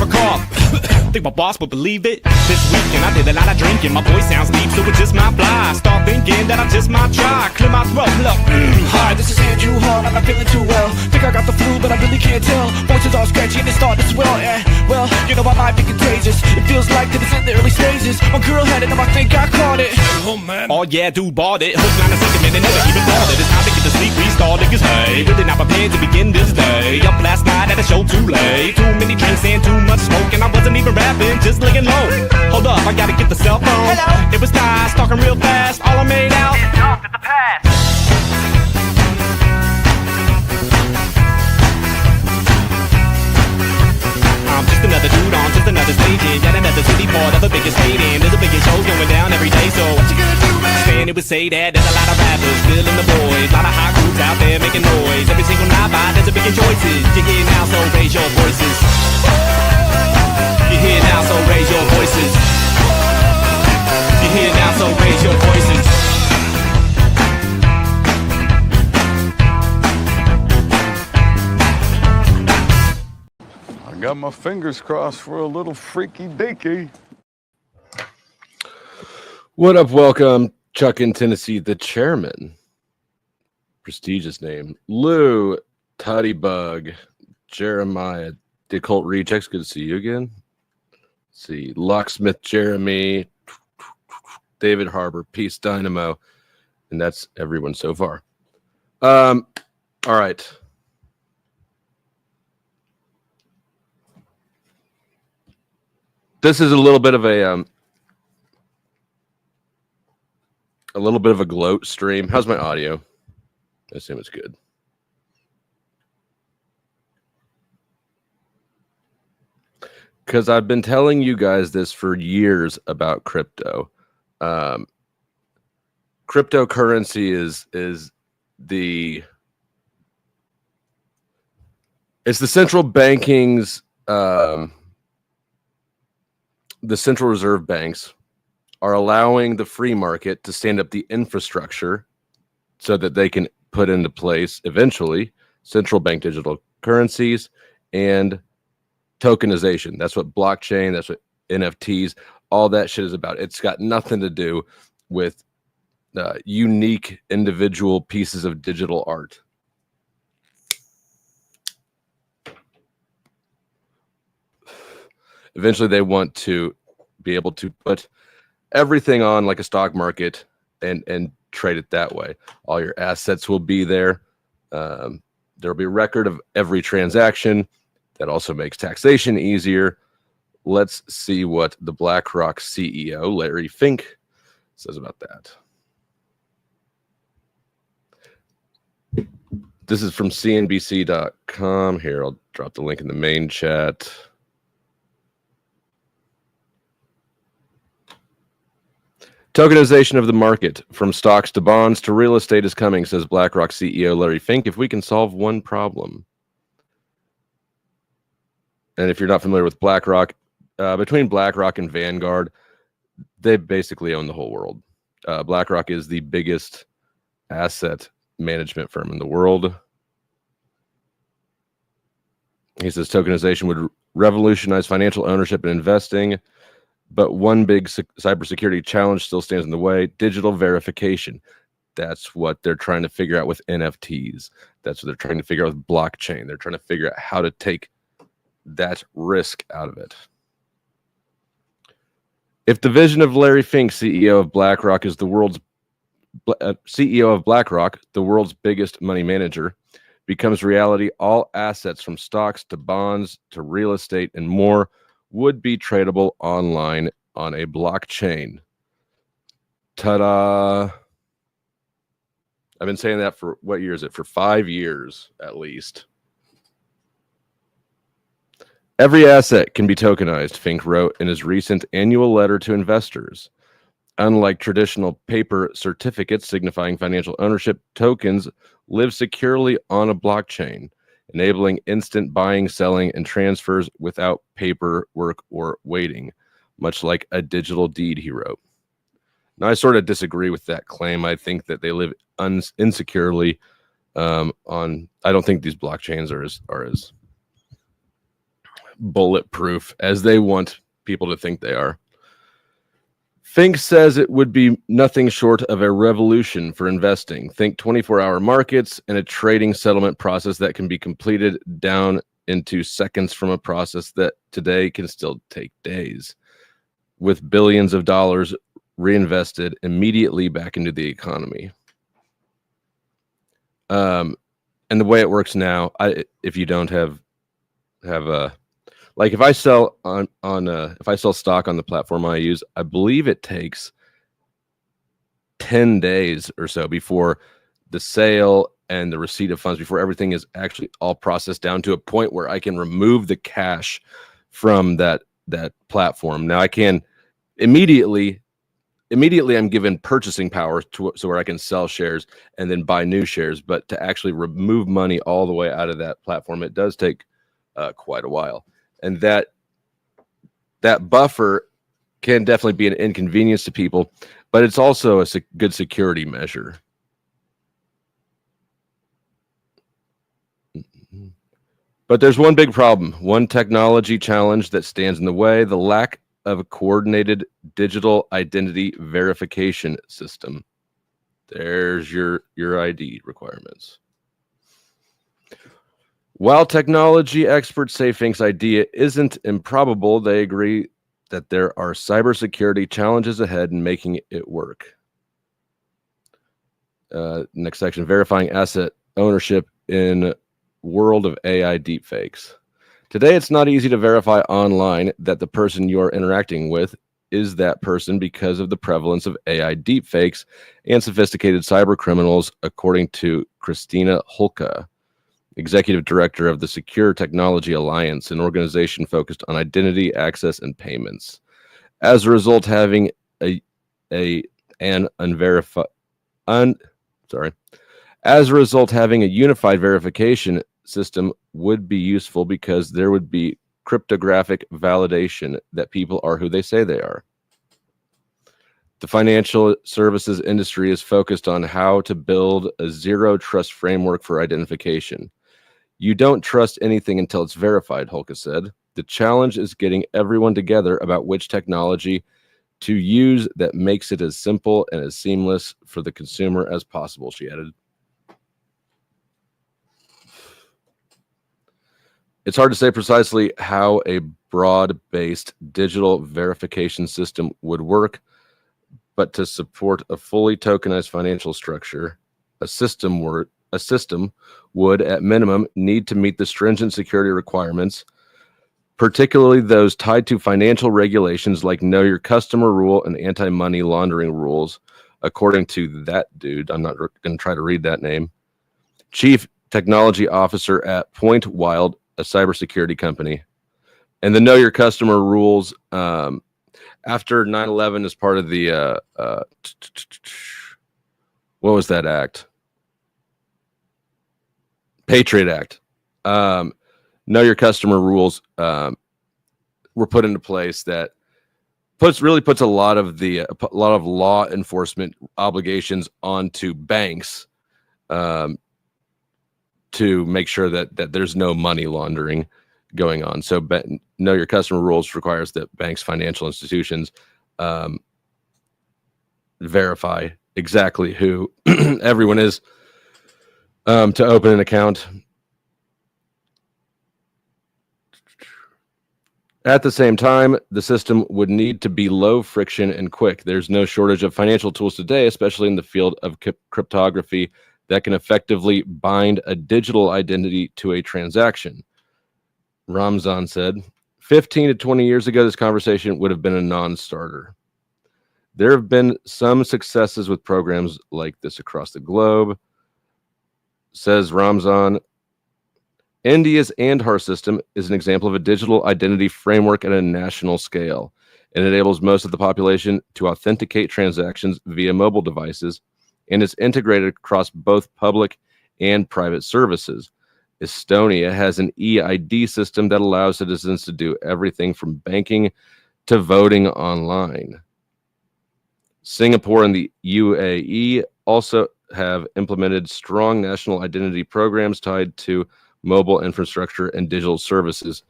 a cough. Think my boss would believe it. This weekend I did a lot of drinking. My voice sounds deep, so it just might fly. Start thinking that I just might try. Clear my throat, look. Hi, this is Andrew Hall. I'm not feeling too well. Think I got the flu, but I really can't tell. Voices all scratchy and it started as well. Well, you know I might be contagious. It feels like that it's in the early stages. My girl had it, and I think I caught it. Oh man. Oh yeah, dude bought it. Hooked on a sentiment and never even thought it. It's time to get to sleep, restart it, 'cause hey, really not prepared to begin this day. Up last night at a show too late. Too many drinks and too much smoke, and I wasn't even rapping, just laying low. Hold up, I gotta get the cell phone. Hello? It was nice, talking real fast. All I made out is jumped at the past. I'm just another dude on just another stage in yet another city part of the biggest stadium. There's a biggest show going down every day, so what you gonna do, man? Stanley would say that there's a lot of rappers filling the void, a lot of hot groups out there making noise. Every single night by there's a billion choices. You hear now, so raise your voices. You hear now, so raise your voices. You hear now, so raise your voices. Got my fingers crossed for a little freaky deaky. What up? Welcome, Chuck in Tennessee, the chairman. Prestigious name. Lou, Tutty Bug, Jeremiah, the Occult Rejects. Good to see you again. Let's see, Locksmith Jeremy, David Harbor, Peace Dynamo, and that's everyone so far. All right. This is a little bit of a gloat stream. How's my audio? I assume it's good. Because I've been telling you guys this for years about crypto. Cryptocurrency is the central banking's the central reserve banks are allowing the free market to stand up the infrastructure so that they can put into place eventually central bank digital currencies and tokenization. That's what blockchain, that's what NFTs, all that shit is about. It's got nothing to do with unique individual pieces of digital art. Eventually, they want to be able to put everything on like a stock market and trade it that way. All your assets will be there. There will be a record of every transaction. That also makes taxation easier. Let's see what the BlackRock CEO, Larry Fink, says about that. This is from CNBC.com. Here, I'll drop the link in the main chat. Tokenization of the market, from stocks to bonds to real estate, is coming, says BlackRock CEO Larry Fink, if we can solve one problem. And if you're not familiar with BlackRock, between BlackRock and Vanguard, they basically own the whole world. BlackRock is the biggest asset management firm in the world. He says tokenization would revolutionize financial ownership and investing. But one big cybersecurity challenge still stands in the way: digital verification. That's what they're trying to figure out with NFTs. That's what they're trying to figure out with blockchain. They're trying to figure out how to take that risk out of it. If the vision of Larry Fink, CEO of BlackRock, is the world's biggest money manager, becomes reality, all assets from stocks to bonds to real estate and more would be tradable online on a blockchain. Ta-da! I've been saying that for, what year is it? For 5 years, at least. Every asset can be tokenized, Fink wrote in his recent annual letter to investors. Unlike traditional paper certificates signifying financial ownership, tokens live securely on a blockchain, enabling instant buying, selling, and transfers without paperwork or waiting, much like a digital deed, he wrote. Now, I sort of disagree with that claim. I think that they live insecurely on. I don't think these blockchains are as bulletproof as they want people to think they are. Fink says it would be nothing short of a revolution for investing. Think 24-hour markets and a trading settlement process that can be completed down into seconds from a process that today can still take days, with billions of dollars reinvested immediately back into the economy. And the way it works now, if you don't have like if I sell if I sell stock on the platform I use, I believe it takes 10 days or so before the sale and the receipt of funds, before everything is actually all processed down to a point where I can remove the cash from that platform. Now I can immediately I'm given purchasing power so where I can sell shares and then buy new shares, but to actually remove money all the way out of that platform, it does take quite a while. And that buffer can definitely be an inconvenience to people, but it's also a good security measure. But there's one big problem, one technology challenge that stands in the way: the lack of a coordinated digital identity verification system. There's your ID requirements. While technology experts say Fink's idea isn't improbable, they agree that there are cybersecurity challenges ahead in making it work. Next section, verifying asset ownership in world of AI deepfakes. Today, it's not easy to verify online that the person you're interacting with is that person because of the prevalence of AI deepfakes and sophisticated cyber criminals, according to Christina Holka, executive director of the Secure Technology Alliance, an organization focused on identity, access, and payments. As a result, having a unified verification system would be useful because there would be cryptographic validation that people are who they say they are. The financial services industry is focused on how to build a zero trust framework for identification. You don't trust anything until it's verified, Holka said. The challenge is getting everyone together about which technology to use that makes it as simple and as seamless for the consumer as possible, she added. It's hard to say precisely how a broad-based digital verification system would work, but to support a fully tokenized financial structure, a system would, at minimum, need to meet the stringent security requirements, particularly those tied to financial regulations like Know Your Customer rule and anti-money laundering rules, according to that dude. I'm not going to try to read that name. Chief Technology Officer at Point Wild, a cybersecurity company. And the Know Your Customer rules, after 9/11, as part of the, what was that act? Patriot Act. Know Your Customer rules were put into place that puts a lot of law enforcement obligations onto banks to make sure that there's no money laundering going on. So Know Your Customer rules requires that banks, financial institutions verify exactly who everyone is to open an account. At the same time, the system would need to be low friction and quick. There's no shortage of financial tools today, especially in the field of cryptography, that can effectively bind a digital identity to a transaction. Ramzan said, 15 to 20 years ago, this conversation would have been a non-starter. There have been some successes with programs like this across the globe, says Ramzan. India's Andhar system is an example of a digital identity framework at a national scale. It enables most of the population to authenticate transactions via mobile devices and is integrated across both public and private services. Estonia has an eID system that allows citizens to do everything from banking to voting online. Singapore and the UAE also have implemented strong national identity programs tied to mobile infrastructure and digital services.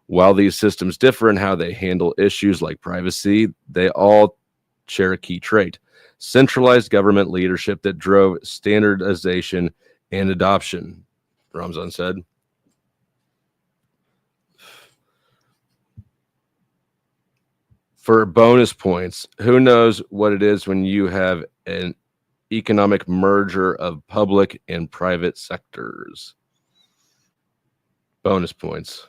While these systems differ in how they handle issues like privacy, they all share a key trait: centralized government leadership that drove standardization and adoption, Ramzan said. For bonus points, who knows what it is when you have an economic merger of public and private sectors? Bonus points.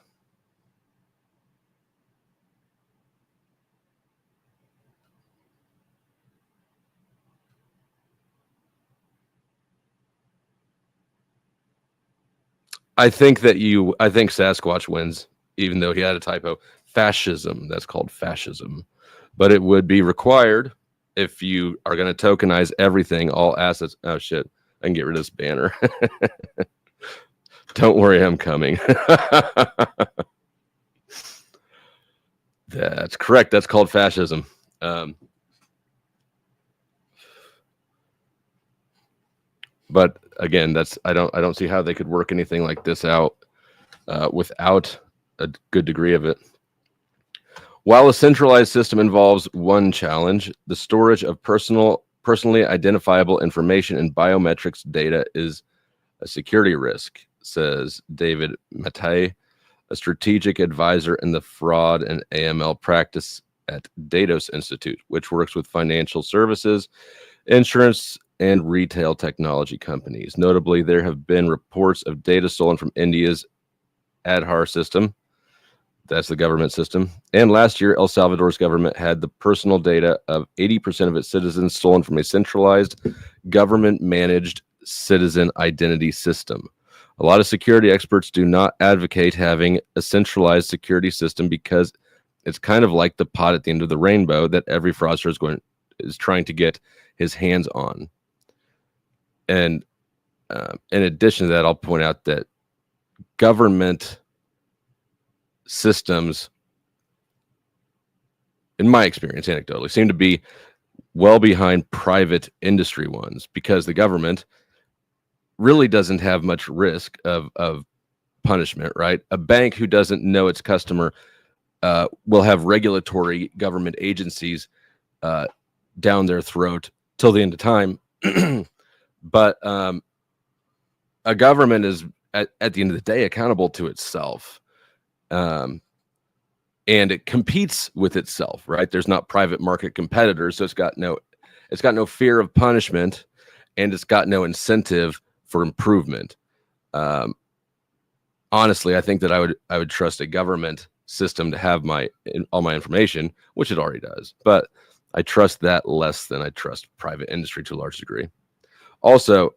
I think Sasquatch wins, even though he had a typo. Fascism, that's called fascism. But it would be required if you are going to tokenize everything, all assets. Oh, shit. I can get rid of this banner. Don't worry, I'm coming. That's correct. That's called fascism. But again, I don't see how they could work anything like this out without a good degree of it. While a centralized system involves one challenge, the storage of personally identifiable information and biometrics data is a security risk, says David Mattei, a strategic advisor in the fraud and AML practice at Datos Institute, which works with financial services, insurance, and retail technology companies. Notably, there have been reports of data stolen from India's Aadhaar system. That's the government system. And last year, El Salvador's government had the personal data of 80% of its citizens stolen from a centralized, government-managed citizen identity system. A lot of security experts do not advocate having a centralized security system because it's kind of like the pot at the end of the rainbow that every fraudster is trying to get his hands on. And in addition to that, I'll point out that government systems, in my experience, anecdotally, seem to be well behind private industry ones because the government really doesn't have much risk of punishment, right? A bank who doesn't know its customer will have regulatory government agencies down their throat till the end of time. But a government is, at the end of the day, accountable to itself. And it competes with itself, right? There's not private market competitors, so it's got no fear of punishment, and it's got no incentive for improvement. Honestly, I think that I would trust a government system to have all my information, which it already does, but I trust that less than I trust private industry to a large degree. Also,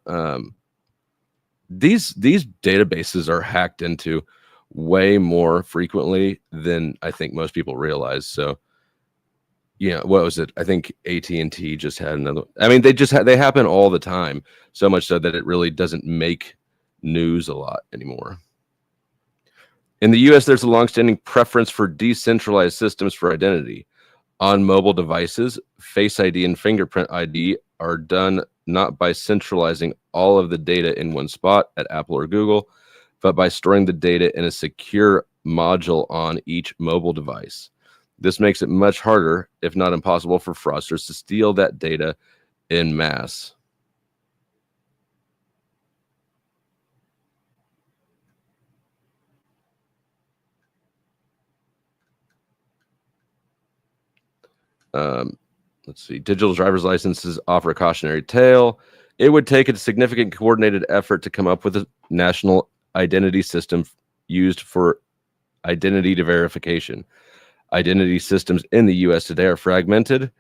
these databases are hacked into way more frequently than I think most people realize. So, what was it? I think AT&T just had another. I mean, they happen all the time, so much so that it really doesn't make news a lot anymore. In the U.S., there's a longstanding preference for decentralized systems for identity. On mobile devices, Face ID and fingerprint ID are done not by centralizing all of the data in one spot at Apple or Google, but by storing the data in a secure module on each mobile device. This makes it much harder, if not impossible, for fraudsters to steal that data en masse. Let's see. Digital driver's licenses offer a cautionary tale. It would take a significant coordinated effort to come up with a national identity system used for identity verification. Identity systems in the U.S. today are fragmented,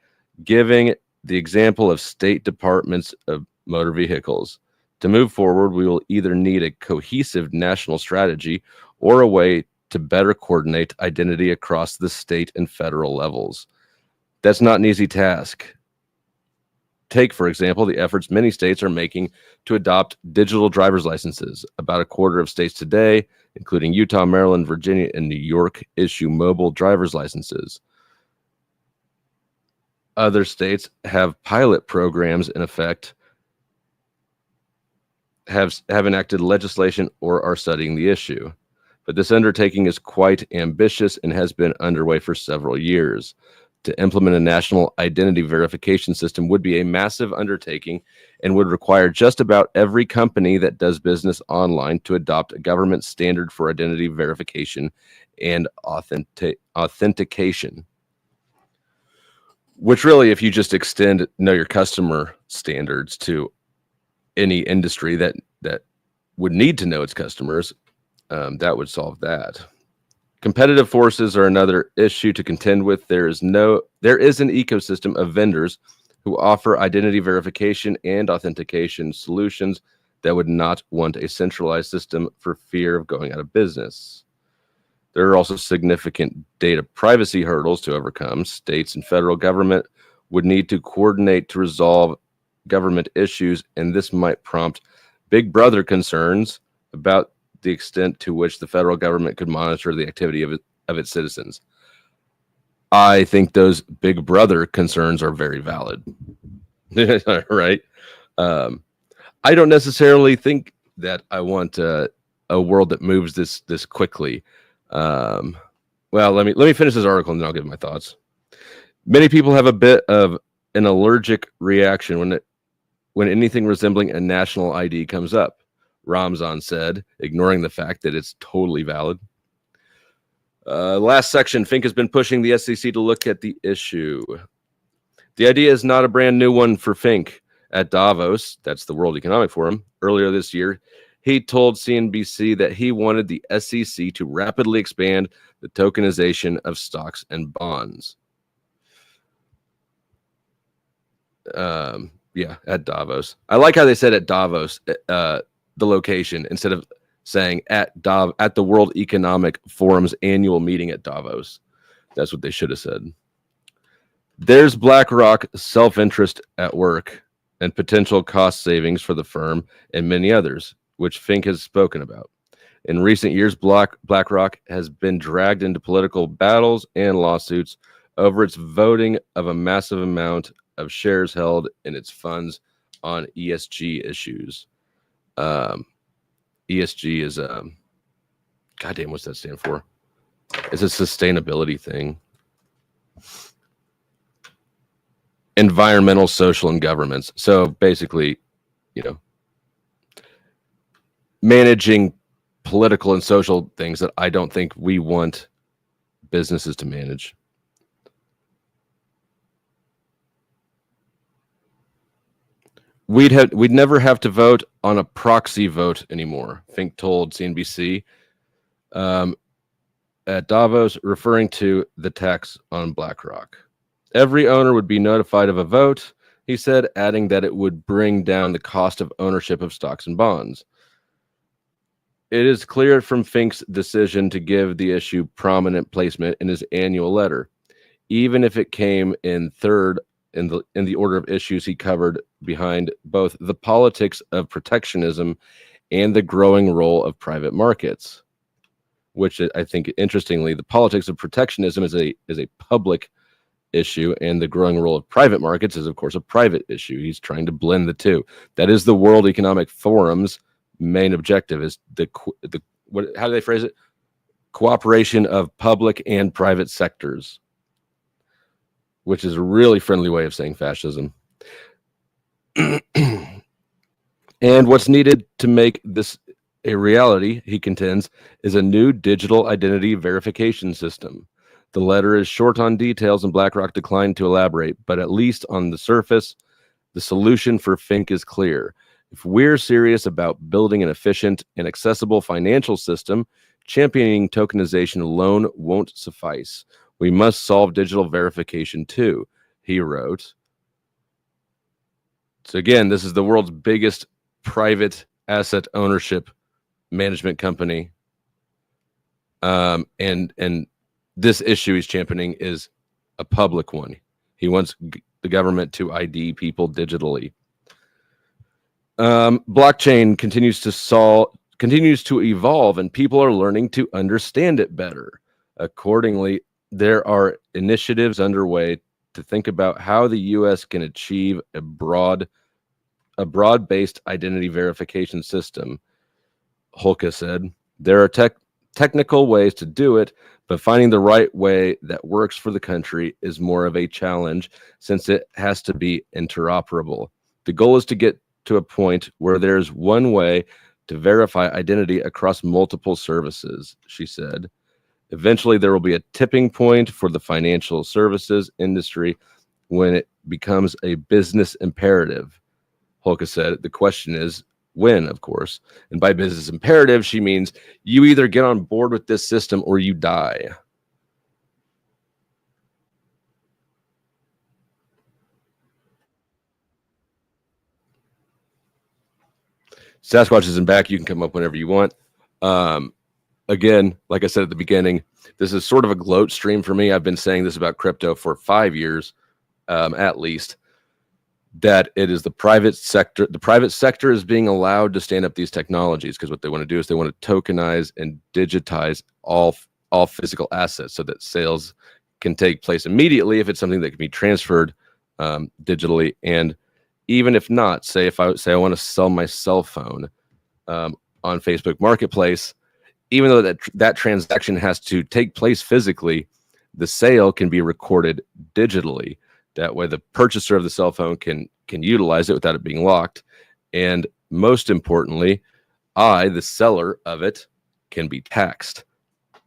giving the example of state departments of motor vehicles. To move forward, we will either need a cohesive national strategy or a way to better coordinate identity across the state and federal levels. That's not an easy task. Take, for example, the efforts many states are making to adopt digital driver's licenses. About a quarter of states today, including Utah, Maryland, Virginia, and New York, issue mobile driver's licenses. Other states have pilot programs in effect, have enacted legislation, or are studying the issue. but this undertaking is quite ambitious and has been underway for several years. To implement a national identity verification system would be a massive undertaking and would require just about every company that does business online to adopt a government standard for identity verification and authentication. Which really, if you just extend know your customer standards to any industry that would need to know its customers, that would solve that. Competitive forces are another issue to contend with. There is an ecosystem of vendors who offer identity verification and authentication solutions that would not want a centralized system for fear of going out of business. There are also significant data privacy hurdles to overcome. States and federal government would need to coordinate to resolve government issues, and this might prompt Big Brother concerns about the extent to which the federal government could monitor the activity of its citizens. I think those Big Brother concerns are very valid. Right? I don't necessarily think that I want a world that moves this quickly. Well, let me finish this article and then I'll give my thoughts. Many people have a bit of an allergic reaction when anything resembling a national ID comes up, Ramzan said, ignoring the fact that it's totally valid. Last section, Fink has been pushing the SEC to look at the issue. The idea is not a brand new one for Fink. At Davos, that's the World Economic Forum, earlier this year, he told CNBC that he wanted the SEC to rapidly expand the tokenization of stocks and bonds. Yeah, at Davos. I like how they said at Davos, the location, instead of saying at the World Economic Forum's annual meeting at Davos. That's what they should have said. There's BlackRock self-interest at work and potential cost savings for the firm and many others, which Fink has spoken about. In recent years, BlackRock has been dragged into political battles and lawsuits over its voting of a massive amount of shares held in its funds on ESG issues. ESG is goddamn, what's that stand for? It's a sustainability thing. Environmental, social, and governance. So basically, managing political and social things that I don't think we want businesses to manage. We'd never have to vote on a proxy vote anymore, Fink told CNBC at Davos, referring to the tax on BlackRock. Every owner would be notified of a vote, he said, adding that it would bring down the cost of ownership of stocks and bonds. It is clear from Fink's decision to give the issue prominent placement in his annual letter, even if it came in third in the order of issues he covered behind both the politics of protectionism and the growing role of private markets, which I think, interestingly, the politics of protectionism is a public issue, and the growing role of private markets is, of course, a private issue. He's trying to blend the two. That is the World Economic Forum's main objective, is how do they phrase it? Cooperation of public and private sectors, which is a really friendly way of saying fascism. And what's needed to make this a reality, he contends, is a new digital identity verification system. The letter is short on details, and BlackRock declined to elaborate, but at least on the surface, the solution for Fink is clear. If we're serious about building an efficient and accessible financial system, championing tokenization alone won't suffice. We must solve digital verification too, he wrote. So again, this is the world's biggest private asset ownership management company. And this issue he's championing is a public one. He wants the government to ID people digitally. Blockchain continues to evolve, and people are learning to understand it better. Accordingly, there are initiatives underway to think about how the U.S. can achieve a broad-based identity verification system. Holka said, there are technical ways to do it, but finding the right way that works for the country is more of a challenge since it has to be interoperable. The goal is to get to a point where there's one way to verify identity across multiple services, she said. Eventually, there will be a tipping point for the financial services industry when it becomes a business imperative. Holka said, the question is when, of course. And by business imperative, she means you either get on board with this system or you die. Sasquatch isn't back. You can come up whenever you want. Again, like I said at the beginning, this is sort of a gloat stream for me. I've been saying this about crypto for 5 years, at least, that it is the private sector. The private sector is being allowed to stand up these technologies because what they want to do is they want to tokenize and digitize all physical assets so that sales can take place immediately if it's something that can be transferred digitally. And even if not, say if I want to sell my cell phone on Facebook Marketplace, even though that transaction has to take place physically, the sale can be recorded digitally. That way, the purchaser of the cell phone can utilize it without it being locked. And most importantly, I, the seller of it, can be taxed,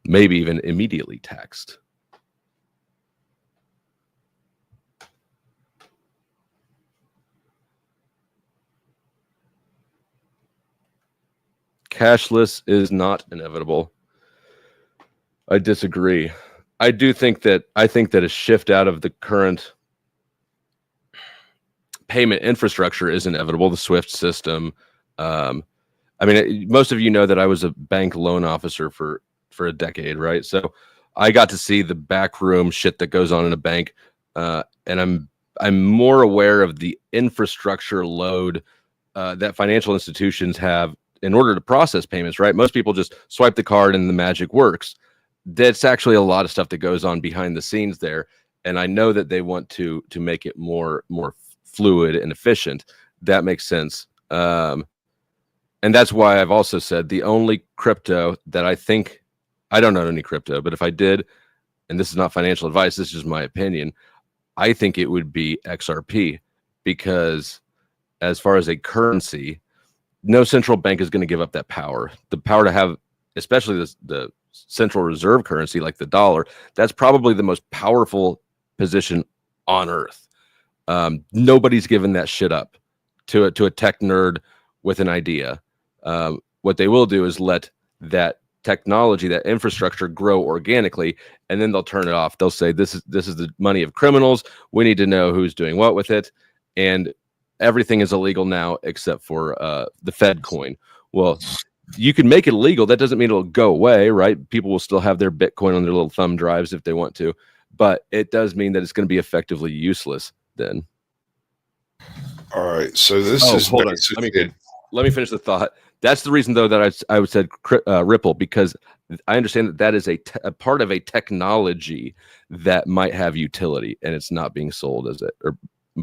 maybe even immediately taxed. Cashless is not inevitable. I disagree. I think that a shift out of the current payment infrastructure is inevitable. The SWIFT system. I mean, most of you know that I was a bank loan officer for a decade, right? So I got to see the backroom shit that goes on in a bank, and I'm more aware of the infrastructure load that financial institutions have in order to process payments, right? Most people just swipe the card and the magic works. That's actually a lot of stuff that goes on behind the scenes there. And I know that they want to make it more fluid and efficient. That makes sense. And that's why I've also said the only crypto that I don't own any crypto, but if I did, and this is not financial advice, this is just my opinion, I think it would be XRP, because as far as a currency, no central bank is going to give up that power. The power to have, especially the central reserve currency like the dollar, that's probably the most powerful position on earth. Nobody's given that shit up to a tech nerd with an idea. What they will do is let that technology, that infrastructure grow organically, and then they'll turn it off. They'll say, this is the money of criminals. We need to know who's doing what with it. And everything is illegal now except for the Fed coin. Well, you can make it illegal. That doesn't mean it'll go away, right? People will still have their Bitcoin on their little thumb drives if they want to, but it does mean that it's going to be effectively useless then. All right. So this is hold on. Let me finish the thought. That's the reason, though, that I would said Ripple, because I understand that is a part of a technology that might have utility, and it's not being sold as or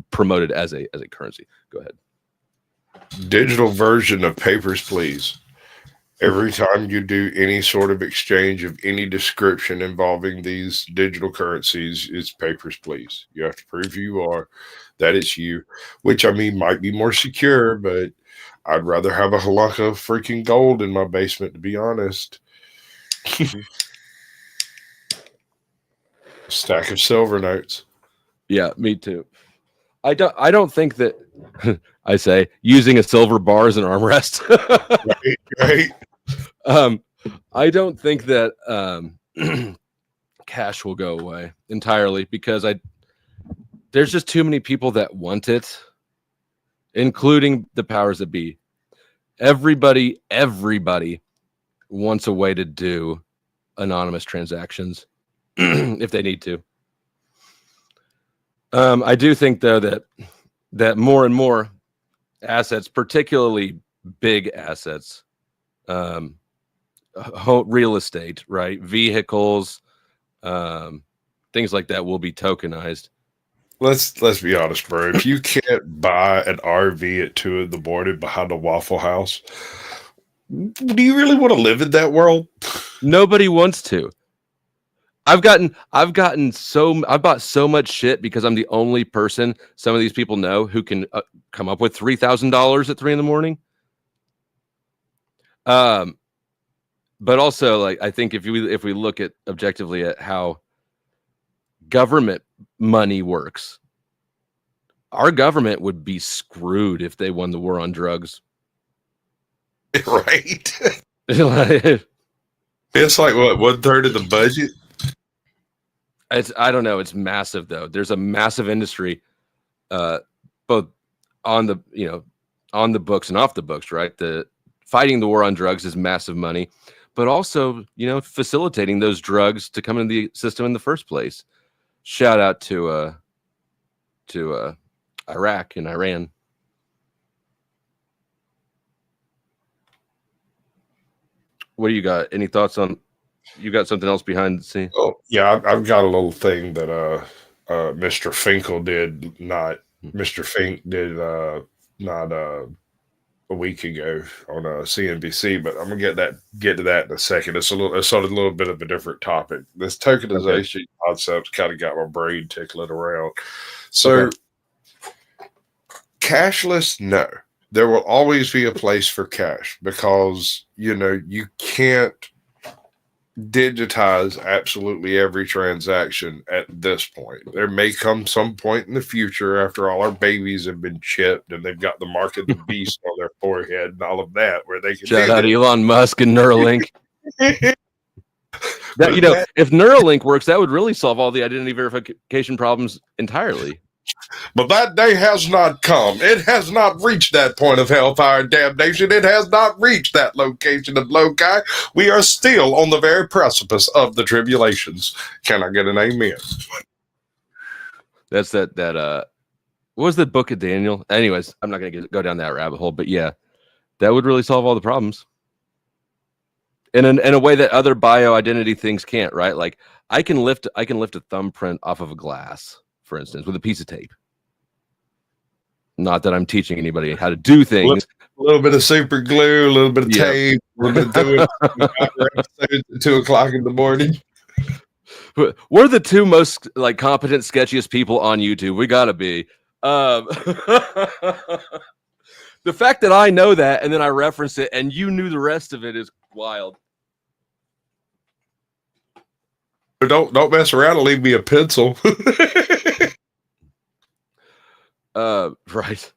promoted as a currency. Go ahead. Digital version of Papers, Please. Every time you do any sort of exchange of any description involving these digital currencies, it's Papers, Please. You have to prove who you are, that it's you, which I mean might be more secure, but I'd rather have a hunk of freaking gold in my basement, to be honest. Stack of silver notes. Yeah, me too. I don't think that I say using a silver bar as an armrest. Right. I don't think that cash will go away entirely, because there's just too many people that want it, including the powers that be. Everybody wants a way to do anonymous transactions if they need to. I do think, though, that more and more assets, particularly big assets, real estate, right, vehicles, things like that will be tokenized. Let's be honest, bro. If you can't buy an RV at 2 in the morning behind a Waffle House, do you really want to live in that world? Nobody wants to. I've bought so much shit because I'm the only person some of these people know who can come up with $3,000 at 3 a.m. But also, like, I think if we look at objectively at how government money works, our government would be screwed if they won the war on drugs. Right. It's like what, 1/3 of the budget? I don't know. It's massive though. There's a massive industry, both on the on the books and off the books. Right. The fighting the war on drugs is massive money, but also facilitating those drugs to come into the system in the first place. Shout out to Iraq and Iran. What do you got? Any thoughts on? You got something else behind the scene? Oh yeah, I've got a little thing that Mr. Finkel did not. Mr. Fink did not a week ago on CNBC, but I'm gonna get to that in a second. It's sort of a little bit of a different topic. This tokenization concept's kind of got my brain tickling around. So cashless, no. There will always be a place for cash because you can't digitize absolutely every transaction at this point. There may come some point in the future after all our babies have been chipped and they've got the mark of the beast on their forehead and all of that, where they can shout out Elon Musk and Neuralink. That if Neuralink works, that would really solve all the identity verification problems entirely. But that day has not come. It has not reached that point of hellfire and damnation. It has not reached that location of loci. We are still on the very precipice of the tribulations. Can I get an amen? That's that what was the book of Daniel? Anyways, I'm not going to go down that rabbit hole, but yeah, that would really solve all the problems. In a way that other bioidentity things can't, right? Like I can lift a thumbprint off of a glass, for instance, with a piece of tape. Not that I'm teaching anybody how to do things. A little bit of super glue, a little bit of tape, a little bit of doing at 2 o'clock in the morning. We're the two most competent, sketchiest people on YouTube. We gotta be. The fact that I know that and then I reference it and you knew the rest of it is wild. Don't mess around and leave me a pencil. Right.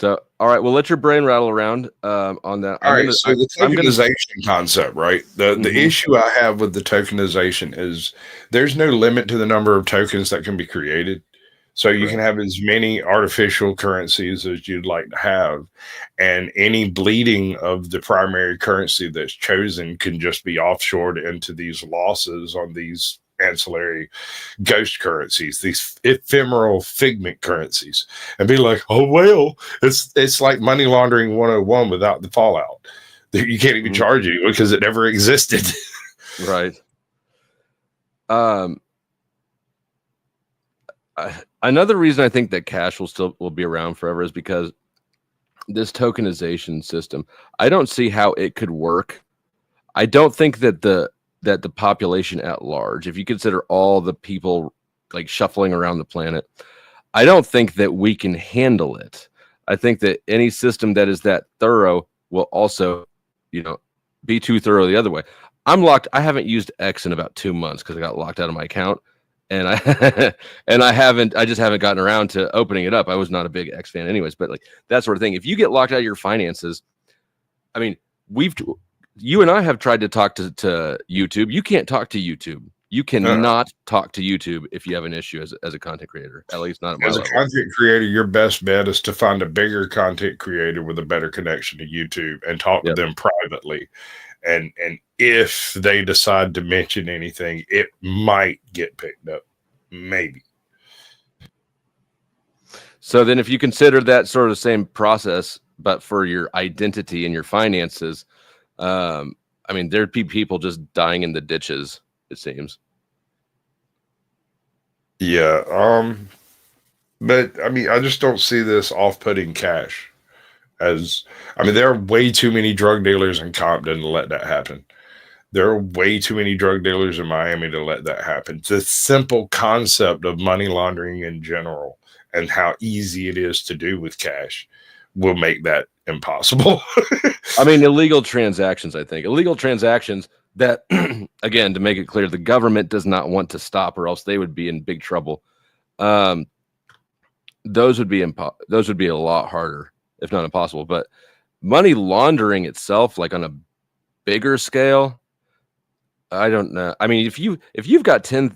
So, all right, well, let your brain rattle around on that. All right, so the tokenization concept, right? The issue I have with the tokenization is there's no limit to the number of tokens that can be created. So you can have as many artificial currencies as you'd like to have, and any bleeding of the primary currency that's chosen can just be offshored into these losses on these ancillary ghost currencies, these ephemeral figment currencies, and be like, oh well, it's like money laundering 101 without the fallout. You can't even charge you because it never existed. Right. Another reason I think that cash will be around forever is because this tokenization system, I don't see how it could work. I don't think that the population at large, if you consider all the people shuffling around the planet, I don't think that we can handle it. I think that any system that is that thorough will also, be too thorough the other way. I'm locked. I haven't used X in about 2 months because I got locked out of my account. And I just haven't gotten around to opening it up. I was not a big X fan anyways, but that sort of thing. If you get locked out of your finances, I mean, you and I have tried to talk to YouTube. You can't talk to YouTube. You cannot talk to YouTube if you have an issue as a content creator, at least not at my level. As a content creator, your best bet is to find a bigger content creator with a better connection to YouTube and talk to them privately. And if they decide to mention anything, it might get picked up. Maybe. So then if you consider that sort of same process, but for your identity and your finances, I mean, there'd be people just dying in the ditches, it seems. Yeah. But I mean, I just don't see this off-putting cash. As I mean, there are way too many drug dealers in Compton to let that happen. There are way too many drug dealers in Miami to let that happen. The simple concept of money laundering in general and how easy it is to do with cash will make that impossible. I mean, illegal transactions, I think. Illegal transactions that, again, to make it clear, the government does not want to stop, or else they would be in big trouble. Those would be a lot harder, if not impossible. But money laundering itself, like on a bigger scale, I don't know. I mean, if you've got the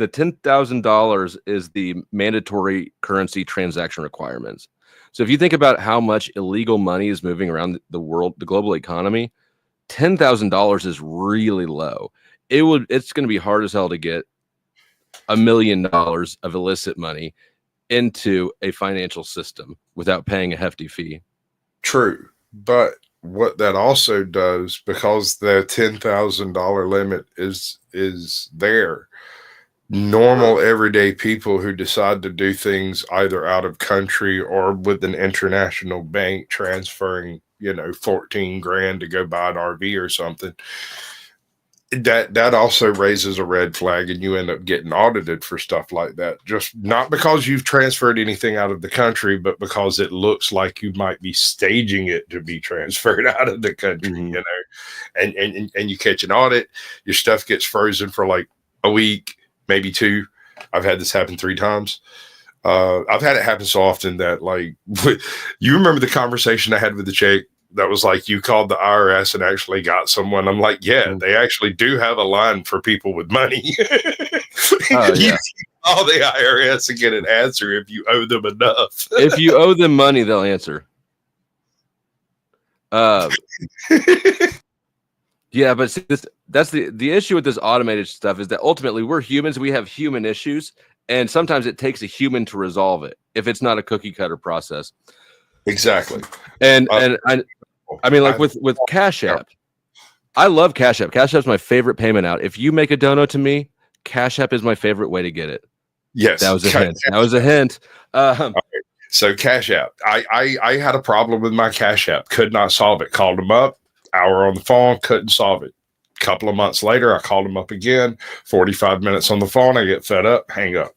$10,000 is the mandatory currency transaction requirements. So if you think about how much illegal money is moving around the world, the global economy, $10,000 is really low. It's going to be hard as hell to get $1 million of illicit money into a financial system without paying a hefty fee. True, but what that also does, because the $10,000 limit is there, normal everyday people who decide to do things either out of country or with an international bank transferring, 14 grand to go buy an RV or something, that also raises a red flag, and you end up getting audited for stuff like that. Just not because you've transferred anything out of the country, but because it looks like you might be staging it to be transferred out of the country, and you catch an audit, your stuff gets frozen for like a week, maybe 2. I've had this happen 3 times. I've had it happen so often that, like, you remember the conversation I had with the chick that was like, you called the IRS and actually got someone. I'm like, yeah, they actually do have a line for people with money. Oh, yeah. You call the IRS and get an answer if you owe them enough. If you owe them money, they'll answer. Yeah, but see, that's the issue with this automated stuff, is that ultimately we're humans. We have human issues, and sometimes it takes a human to resolve it if it's not a cookie cutter process. Exactly. And I mean, like with Cash App, I love Cash App. Cash App's my favorite payment out. If you make a dono to me, Cash App is my favorite way to get it. Yes, that was a hint. That was a hint. So Cash App, I had a problem with my Cash App. Could not solve it. Called them up, hour on the phone, couldn't solve it. A couple of months later, I called them up again. 45 minutes on the phone, I get fed up, hang up.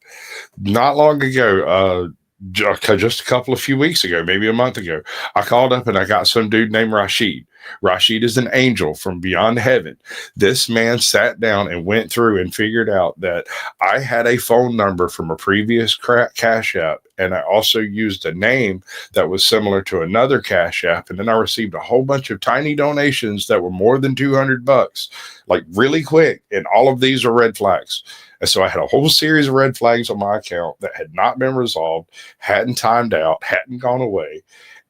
Not long ago, just a few weeks ago, maybe a month ago, I called up and I got some dude named Rashid. Rashid is an angel from beyond heaven. This man sat down and went through and figured out that I had a phone number from a previous Cash App, and I also used a name that was similar to another Cash App, and then I received a whole bunch of tiny donations that were more than $200, like really quick, and all of these are red flags. And so I had a whole series of red flags on my account that had not been resolved, hadn't timed out, hadn't gone away.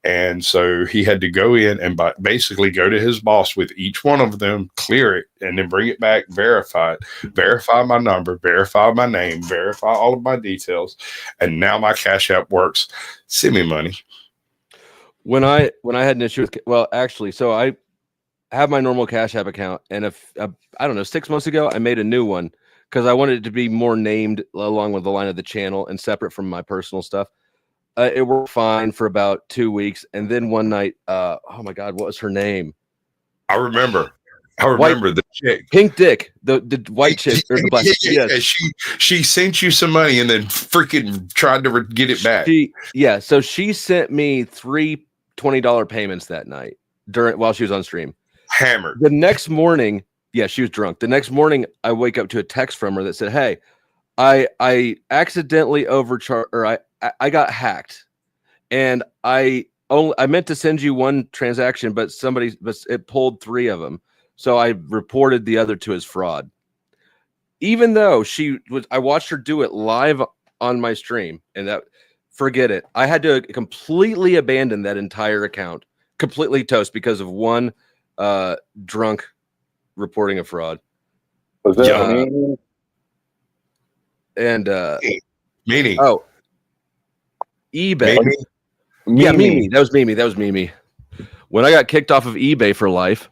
And so he had to go in and basically go to his boss with each one of them, clear it, and then bring it back, verify it, verify my number, verify my name, verify all of my details. And now my Cash App works. Send me money. When I had an issue with, well, actually, so I have my normal Cash App account, and I don't know, 6 months ago, I made a new one because I wanted it to be more named along with the line of the channel and separate from my personal stuff. It worked fine for about 2 weeks, and then one night, oh my God, what was her name? I remember the chick, Pink Dick, the white chick or the black. Yeah, she sent you some money and then freaking tried to get it back. So she sent me 3 $20 payments that night while she was on stream. Hammered. The next morning, yeah, she was drunk. The next morning, I wake up to a text from her that said, "Hey, I accidentally overcharged, or I got hacked, and I meant to send you one transaction, but it pulled 3 of them. So I reported the other 2 as fraud." Even though I watched her do it live on my stream, and forget it. I had to completely abandon that entire account, completely toast, because of one drunk reporting a fraud. Was that me? And Meanie. Oh, eBay. Mimi. Yeah, Mimi. That was Mimi. When I got kicked off of eBay for life,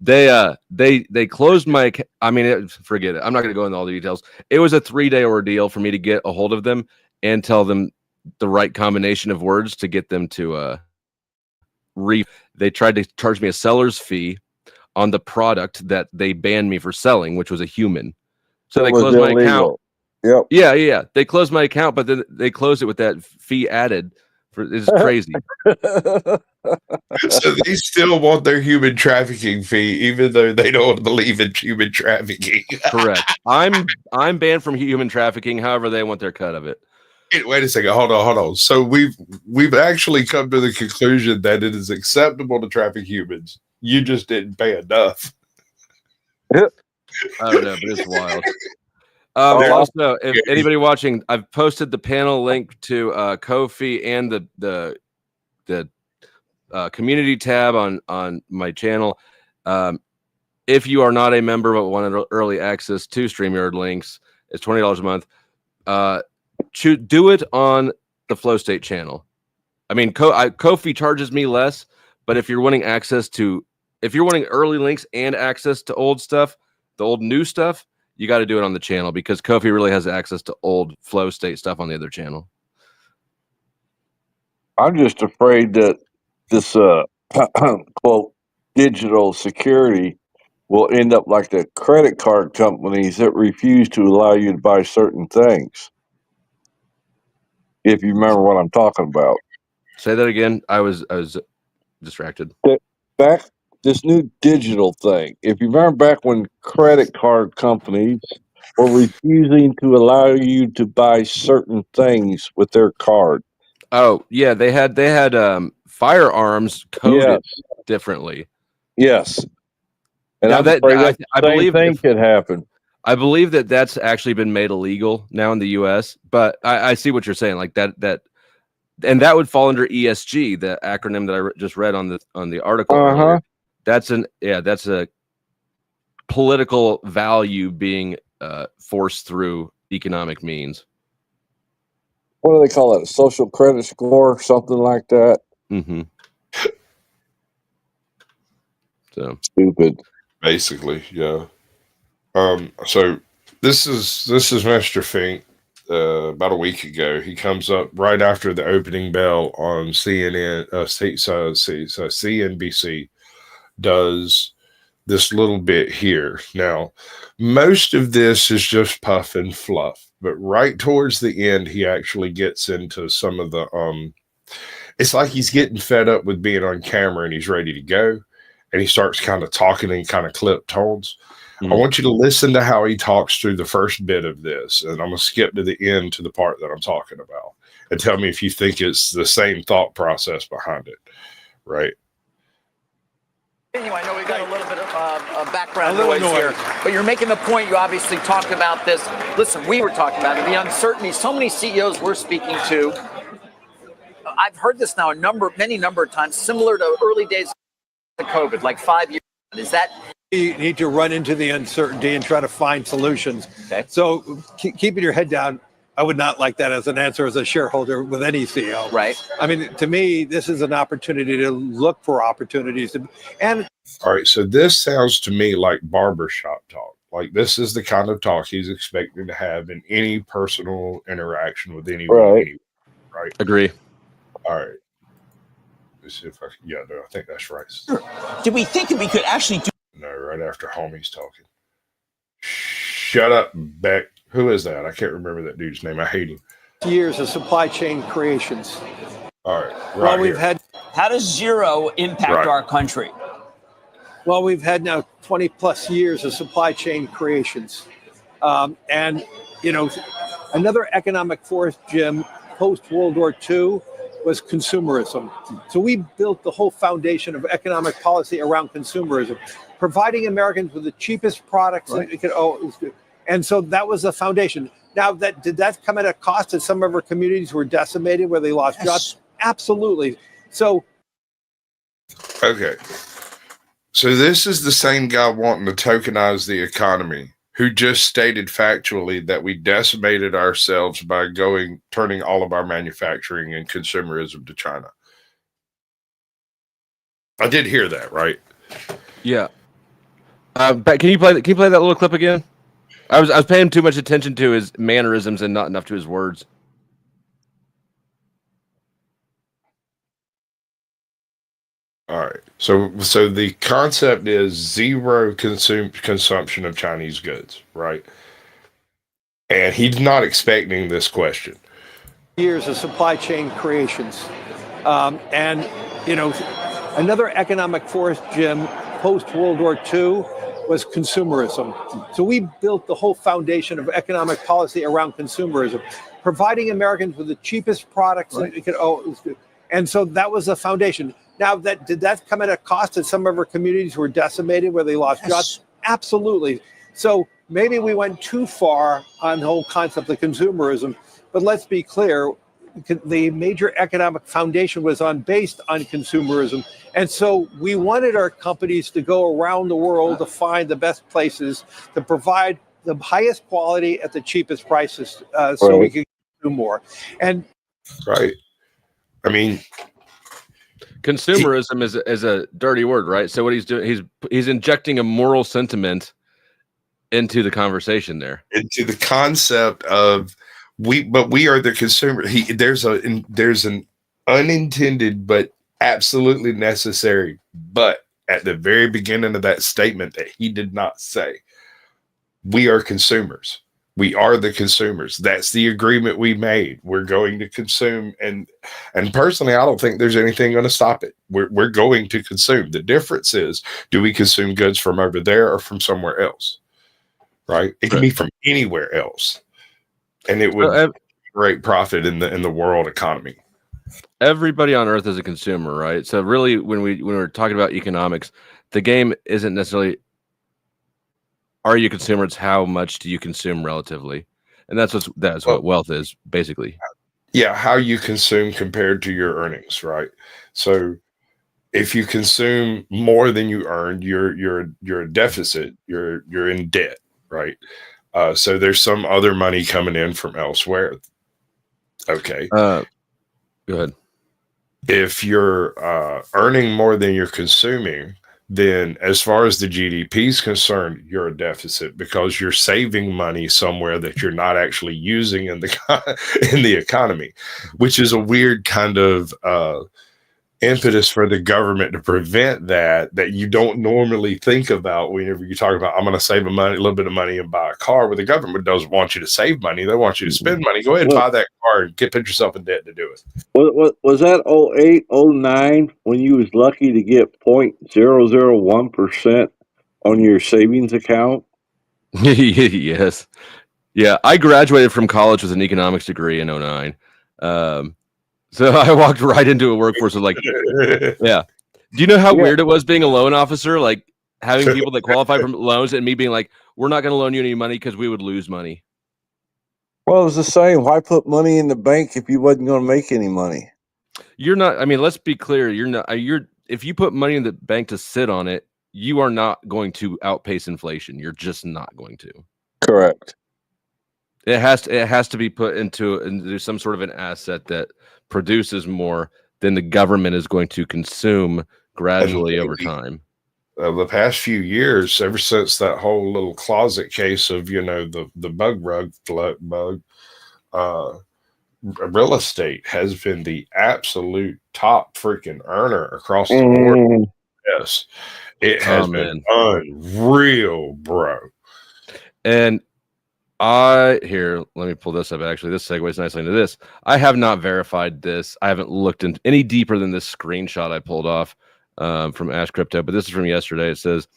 they closed my. I mean, forget it. I'm not going to go into all the details. It was a 3-day ordeal for me to get a hold of them and tell them the right combination of words to get them to they tried to charge me a seller's fee on the product that they banned me for selling, which was a human. So they closed my account. Yep. Yeah. They closed my account, but then they closed it with that fee added. It's crazy. So they still want their human trafficking fee, even though they don't believe in human trafficking. Correct. I'm banned from human trafficking. However, they want their cut of it. Wait a second. Hold on. So we've actually come to the conclusion that it is acceptable to traffic humans. You just didn't pay enough. I don't know, but it's wild. Also, if anybody watching, I've posted the panel link to Ko-fi and the community tab on my channel. If you are not a member but want early access to StreamYard links, it's $20 a month. Do it on the Flow State channel. I mean, Ko-fi charges me less, but if you're wanting early links and access to old stuff, the old new stuff, you got to do it on the channel because Ko-fi really has access to old Flow State stuff on the other channel. I'm just afraid that this quote digital security will end up like the credit card companies that refuse to allow you to buy certain things. If you remember what I'm talking about. Say that again. I was distracted. Back this new digital thing. If you remember back when credit card companies were refusing to allow you to buy certain things with their card. Oh yeah, they had firearms coded differently. Yes, and now I believe thing could happen. I believe that's actually been made illegal now in the U.S. But I see what you're saying, like that, and that would fall under ESG, the acronym that I just read on the article. Earlier. That's a political value being forced through economic means. What do they call it? A social credit score, something like that. Mm-hmm. So stupid. Basically, yeah. So this is Mr. Fink. About a week ago, he comes up right after the opening bell on CNN. CNBC does this little bit here. Now, most of this is just puff and fluff, but right towards the end, he actually gets into some of the. It's like he's getting fed up with being on camera and he's ready to go, and he starts kind of talking in kind of clipped tones. I want you to listen to how he talks through the first bit of this, and I'm going to skip to the end to the part that I'm talking about, and tell me if you think it's the same thought process behind it, right? I know we got a little bit of background noise here, but you're making the point. You obviously talked about this. Listen, we were talking about it, the uncertainty. So many CEOs we're speaking to. I've heard this now many number of times, similar to early days of COVID, like 5 years. Is that? You need to run into the uncertainty and try to find solutions. Okay. So keeping your head down, I would not like that as an answer as a shareholder with any CEO. Right. I mean, to me, this is an opportunity to look for opportunities. And all right, so this sounds to me like barbershop talk. Like this is the kind of talk he's expecting to have in any personal interaction with anyone. Right. Agree. All right. Let's see if I think that's right. Do we think that we could actually do? No, right after homie's talking. Shut up, Beck. Who is that? I can't remember that dude's name. I hate him. Years of supply chain creations. All right. How does zero impact our country? Well, we've had now 20 plus years of supply chain creations. And, another economic force, Jim, post World War II was consumerism. So we built the whole foundation of economic policy around consumerism, providing Americans with the cheapest products. Right. And so that was the foundation. Now, did that come at a cost that some of our communities were decimated, where they lost jobs? Absolutely. So. Okay. So this is the same guy wanting to tokenize the economy, who just stated factually that we decimated ourselves by turning all of our manufacturing and consumerism to China. I did hear that, right? Yeah. But can you play that little clip again? I was paying too much attention to his mannerisms and not enough to his words. All right. So the concept is zero consumption of Chinese goods, right? And he's not expecting this question. Years of supply chain creations. And, you know, another economic force, Jim, post World War II was consumerism. So we built the whole foundation of economic policy around consumerism, providing Americans with the cheapest products that we could. And so that was the foundation. Now, did that come at a cost that some of our communities were decimated, where they lost jobs? Absolutely. So maybe we went too far on the whole concept of consumerism. But let's be clear, the major economic foundation was based on consumerism. And so we wanted our companies to go around the world to find the best places to provide the highest quality at the cheapest prices, so we could do more. And right. I mean, consumerism is a dirty word, right? So what he's doing, he's injecting a moral sentiment into the conversation there, into the concept of we are the consumer. There's an unintended but absolutely necessary but at the very beginning of that statement that he did not say. We are consumers. We are the consumers. That's the agreement we made. We're going to consume, and personally, I don't think there's anything going to stop it. We're going to consume. The difference is, do we consume goods from over there or from somewhere else? Right? It can be from anywhere else, and it would great profit in the world economy. Everybody on Earth is a consumer, right? So really, when we're talking about economics, the game isn't necessarily are you a consumer? It's how much do you consume relatively, and that's what wealth is basically. Yeah, how you consume compared to your earnings, right? So if you consume more than you earned, you're a deficit. You're in debt, right? So there's some other money coming in from elsewhere. Okay. Go ahead. If you're earning more than you're consuming, then as far as the GDP is concerned, you're a deficit because you're saving money somewhere that you're not actually using in the economy, which is a weird kind of impetus for the government to prevent that you don't normally think about whenever you talk about, I'm going to save a little bit of money and buy a car. Where the government doesn't want you to save money. They want you to spend money. Go ahead and buy that car and put yourself in debt to do it. Was that 08, 09 when you was lucky to get 0.001% on your savings account? Yes. Yeah. I graduated from college with an economics degree in 09. So I walked right into a workforce of yeah. Do you know how weird it was being a loan officer? Like having people that qualify for loans and me being like, we're not going to loan you any money because we would lose money. Well, it's the same. Why put money in the bank if you wasn't going to make any money? You're not. I mean, let's be clear. You're not. If you put money in the bank to sit on it, you are not going to outpace inflation. You're just not going to. Correct. It has to be put into some sort of an asset that produces more than the government is going to consume gradually over time. The past few years, ever since that whole little closet case of the bug real estate has been the absolute top freaking earner across the board. Yes, it has been unreal, bro. And let me pull this up. Actually, this segues nicely into this. I have not verified this. I haven't looked into any deeper than this screenshot I pulled off from Ash Crypto, but this is from yesterday. It says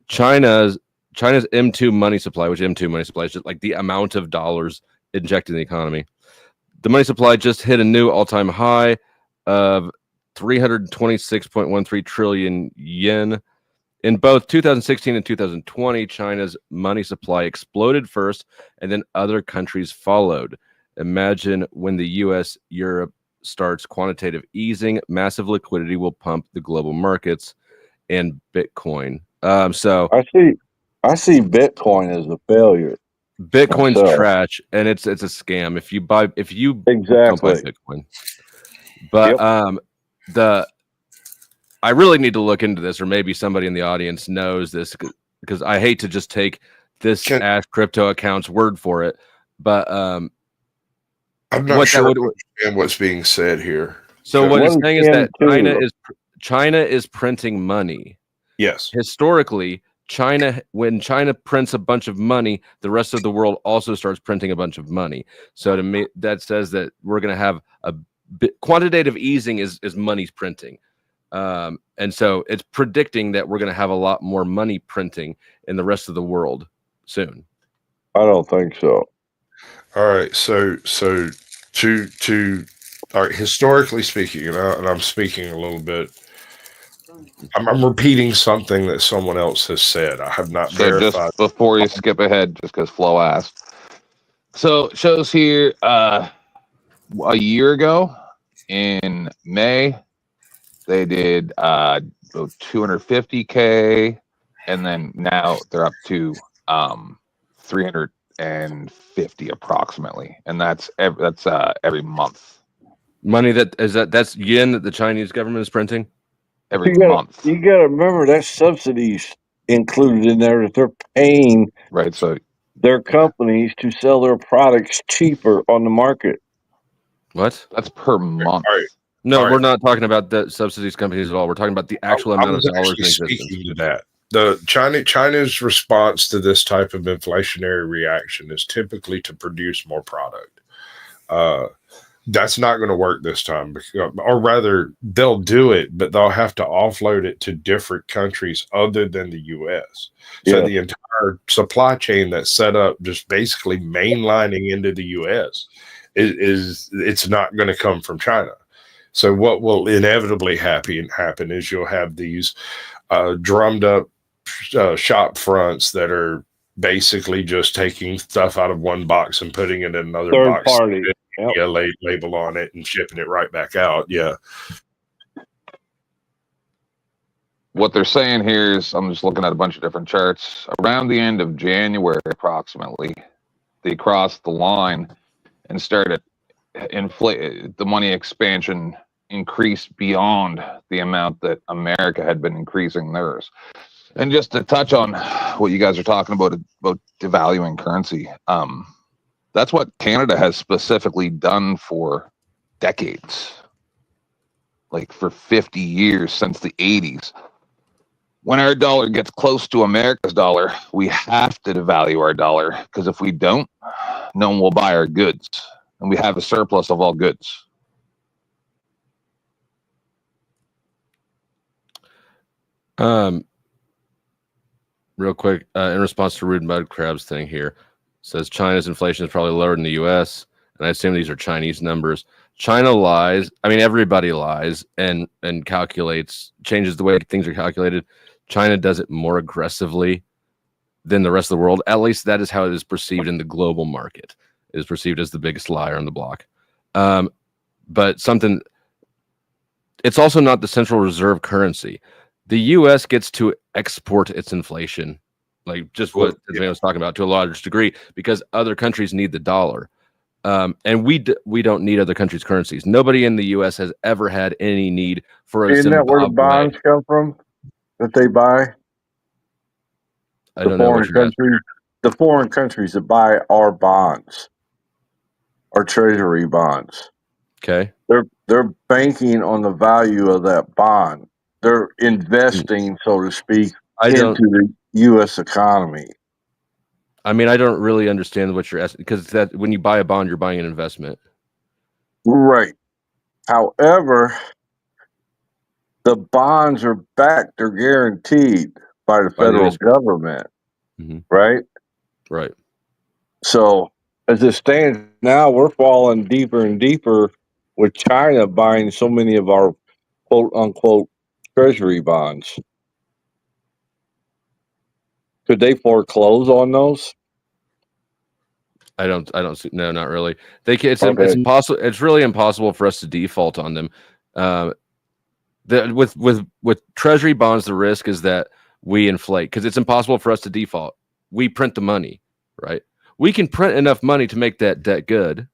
China's M2 money supply, which M2 money supply is just like the amount of dollars injected in the economy. The money supply just hit a new all-time high of 326.13 trillion yen. In both 2016 and 2020, China's money supply exploded first, and then other countries followed. Imagine when the U.S., Europe starts quantitative easing, massive liquidity will pump the global markets and Bitcoin. So I see Bitcoin as a failure. Bitcoin's trash, and it's a scam. If you don't buy Bitcoin, but I really need to look into this, or maybe somebody in the audience knows this, because I hate to just take this Ash Crypto account's word for it. But I'm not sure I understand what's being said here. So what it's saying is that China is printing money. Yes. Historically, when China prints a bunch of money, the rest of the world also starts printing a bunch of money. So to me, that says that we're going to have a quantitative easing is money's printing. And so it's predicting that we're going to have a lot more money printing in the rest of the world soon. I don't think so. All right. So all right, historically speaking, and I'm speaking a little bit. I'm repeating something that someone else has said. I have not So verified. just before you skip ahead, just because Flo asked. So it shows here a year ago in May, they did 250K, and then now they're up to 350 approximately, and that's every month. Money that's yen that the Chinese government is printing every month. You got to remember that subsidies included in there that they're paying right. So their companies to sell their products cheaper on the market. What? That's per month. All right. No, All right. we're not talking about the subsidies companies at all. We're talking about the actual amount of dollars in existence. Speaking to that, the China's response to this type of inflationary reaction is typically to produce more product. That's not going to work this time, or rather, they'll do it, but they'll have to offload it to different countries other than the U.S. So the entire supply chain that's set up, just basically mainlining into the U.S., it's not going to come from China. So what will inevitably happen is you'll have these drummed up shop fronts that are basically just taking stuff out of one box and putting it in another Third box. party. Yeah, label on it and shipping it right back out. Yeah. What they're saying here is, I'm just looking at a bunch of different charts. Around the end of January, approximately, they crossed the line and started inflate. The money expansion increased beyond the amount that America had been increasing theirs. And just to touch on what you guys are talking about devaluing currency, that's what Canada has specifically done for decades, like for 50 years, since the 80s. When our dollar gets close to America's dollar, we have to devalue our dollar, because if we don't, no one will buy our goods, and we have a surplus of all goods. Real quick, in response to Rude Mud Crab's thing here, says China's inflation is probably lower than the U.S., and I assume these are Chinese numbers. China lies. I mean, everybody lies and calculates, changes the way things are calculated. China does it more aggressively than the rest of the world. At least that is how it is perceived in the global market. It is perceived as the biggest liar on the block. But it's also not the central reserve currency. The U.S. gets to export its inflation, like just what Ismail was talking about, to a large degree, because other countries need the dollar. And we don't need other countries' currencies. Nobody in the U.S. has ever had any need for a Isn't that where the bonds come from that they buy? I don't know what you're asking. The foreign countries that buy our bonds, our treasury bonds. Okay. They're banking on the value of that bond. They're investing, so to speak, into the U.S. economy. I mean, I don't really understand what you're asking, because that when you buy a bond, you're buying an investment. Right. However, the bonds are backed, they're guaranteed by the federal government. Mm-hmm. Right? Right. So as it stands now, we're falling deeper and deeper with China buying so many of our quote unquote treasury bonds. Could they foreclose on those? I don't see. No, not really. It's impossible. It's really impossible for us to default on them. With treasury bonds, the risk is that we inflate, because it's impossible for us to default. We print the money, right? We can print enough money to make that debt good,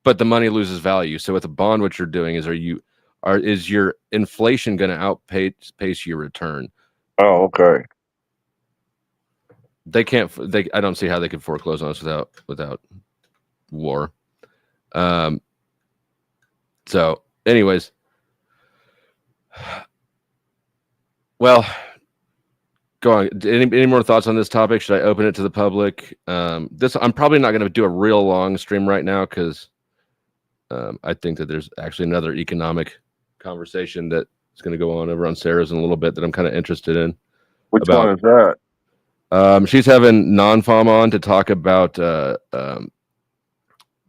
but the money loses value. So with a bond, what you're doing is is your inflation going to outpace your return? Oh, okay. They can't. I don't see how they could foreclose on us without war. So, anyways, Well, go on. Any more thoughts on this topic? Should I open it to the public? I'm probably not going to do a real long stream right now because I think that there's actually another economic conversation that is going to go on over on Sarah's in a little bit that I'm kind of interested in. Which one is that? She's having non-fom on to talk about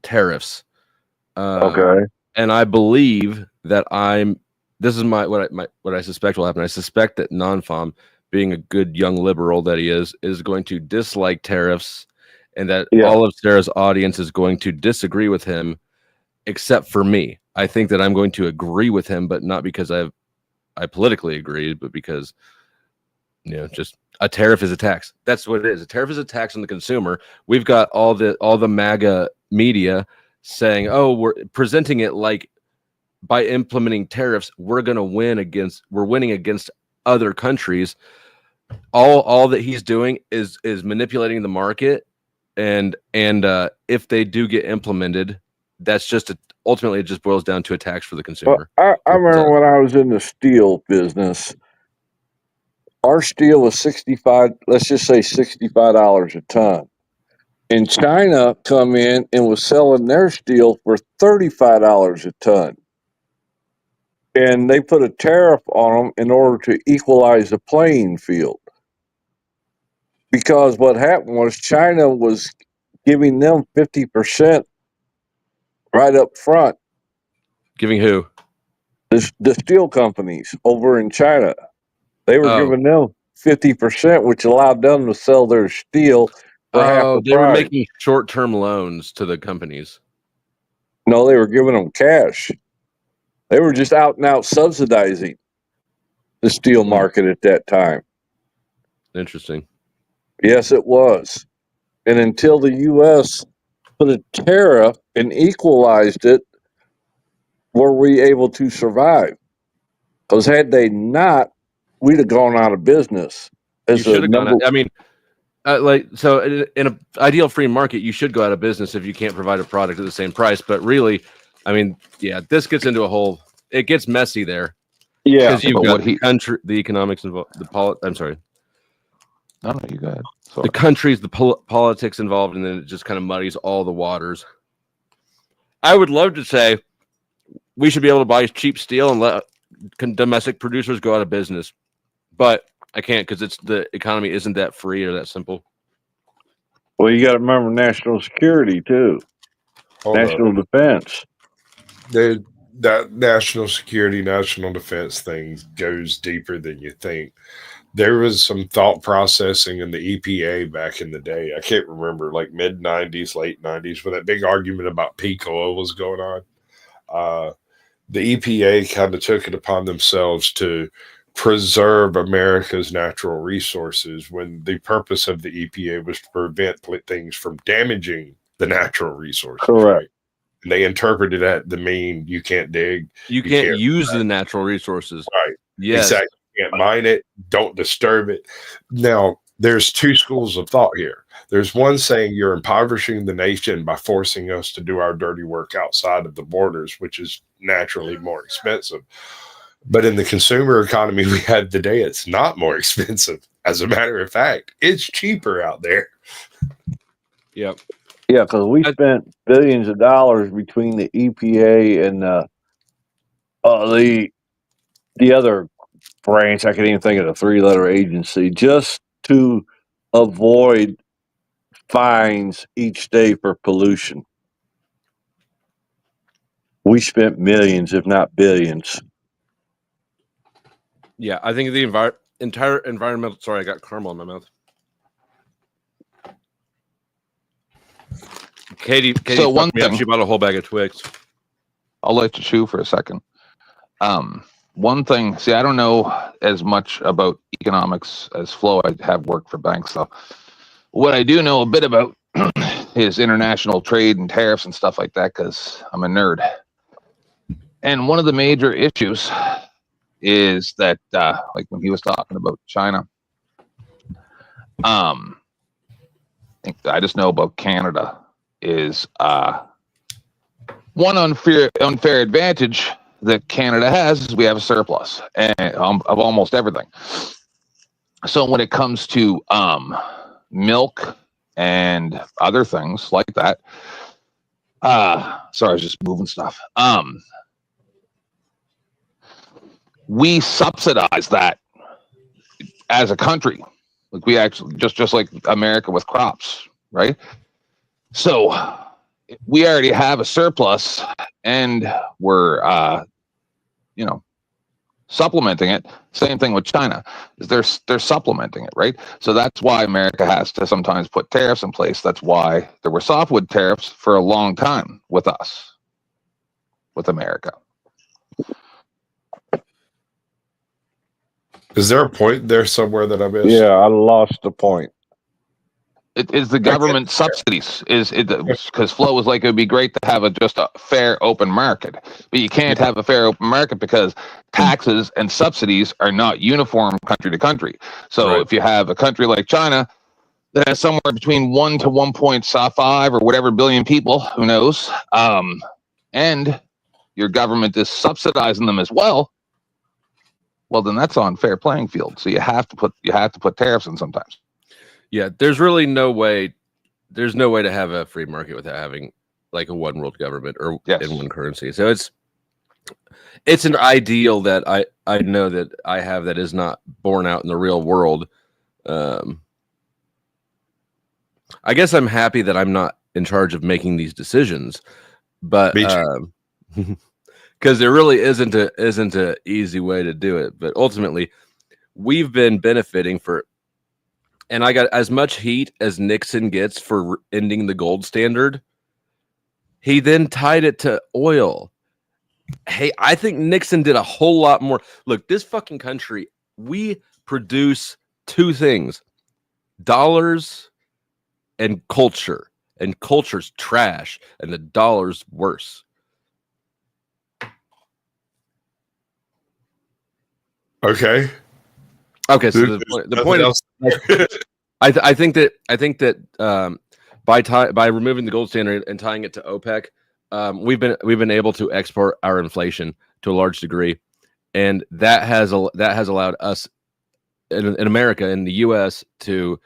tariffs. Okay. And I believe that this is what I suspect will happen. I suspect that non-fom, being a good young liberal that he is going to dislike tariffs, and that all of Sarah's audience is going to disagree with him, except for me. I think that I'm going to agree with him, but not because I politically agree, but because just a tariff is a tax. That's what it is. A tariff is a tax on the consumer. We've got all the MAGA media saying, "Oh, we're presenting it like by implementing tariffs, we're winning against other countries." All that he's doing is manipulating the market, and if they do get implemented, that's just ultimately it just boils down to a tax for the consumer. Well, I remember when I was in the steel business, our steel was let's just say $65 a ton. And China come in and was selling their steel for $35 a ton. And they put a tariff on them in order to equalize the playing field. Because what happened was China was giving them 50% right up front. Giving who? The steel companies over in China. They were giving them 50%, which allowed them to sell their steel for half the price. They were making short-term loans to the companies. No, they were giving them cash. They were just out and out subsidizing the steel market at that time. Interesting. Yes, it was. And until the U.S. put a tariff and equalized it, were we able to survive? Because had they not, we'd have gone out of business. You should have gone out. I mean, so in an ideal free market, you should go out of business if you can't provide a product at the same price. But really, I mean, this gets into it gets messy there. Yeah. Because you've got the economics involved, I'm sorry. No, you go ahead. The countries, the politics involved, and then it just kind of muddies all the waters. I would love to say we should be able to buy cheap steel and let domestic producers go out of business, but I can't because the economy isn't that free or that simple. Well, you got to remember national security too, national defense. That national security, national defense thing goes deeper than you think. There was some thought processing in the EPA back in the day. I can't remember, like mid 90s, late 90s, when that big argument about peak oil was going on. The EPA kind of took it upon themselves to preserve America's natural resources when the purpose of the EPA was to prevent things from damaging the natural resources. Correct. Right? And they interpreted that to mean you can't dig. You can't use the natural resources. Right. Yes. Exactly. You can't mine it. Don't disturb it. Now, there's two schools of thought here. There's one saying you're impoverishing the nation by forcing us to do our dirty work outside of the borders, which is naturally more expensive. But in the consumer economy we have today, it's not more expensive. As a matter of fact, it's cheaper out there. Yep. Yeah, because we spent billions of dollars between the EPA and the other branch. I can't even think of the three-letter agency just to avoid fines each day for pollution. We spent millions, if not billions. Yeah, I think the entire environmental. Sorry, I got caramel in my mouth. Katie so one thing, she bought a whole bag of Twix. I'll let you chew for a second. One thing, I don't know as much about economics as Flo. I have worked for banks, so what I do know a bit about is international trade and tariffs and stuff like that, because I'm a nerd. And one of the major issues is that, like when he was talking about China, I just know about Canada is one unfair advantage that Canada has is we have a surplus of almost everything. So when it comes to milk and other things like that, sorry, I was just moving stuff. We subsidize that as a country. Like we actually just like America with crops, right? So we already have a surplus, and we're supplementing it. Same thing with China, is they're supplementing it, right? So that's why America has to sometimes put tariffs in place. That's why there were softwood tariffs for a long time with us, with America. Is there a point there somewhere that I missed? Yeah, I lost the point. It is the government subsidies, because Flo was like, it would be great to have just a fair open market, but you can't have a fair open market because taxes and subsidies are not uniform country to country. So if you have a country like China that has somewhere between 1 to 1.5 or whatever billion people, who knows, and your government is subsidizing them as well, well, then that's on fair playing field. So you have to put tariffs in sometimes. Yeah, there's really no way. There's no way to have a free market without having like a one world government or in one currency. So it's an ideal that I know that I have that is not borne out in the real world. I guess I'm happy that I'm not in charge of making these decisions, but because there really isn't a easy way to do it. But ultimately, we've been benefiting for. And I got as much heat as Nixon gets for ending the gold standard. He then tied it to oil. Hey, I think Nixon did a whole lot more. Look, this fucking country, we produce two things: dollars and culture. And culture's trash, and the dollar's worse. Okay. Okay, so the point is, I think that by removing the gold standard and tying it to OPEC, we've been able to export our inflation to a large degree, and that has allowed us in America, in the U.S., to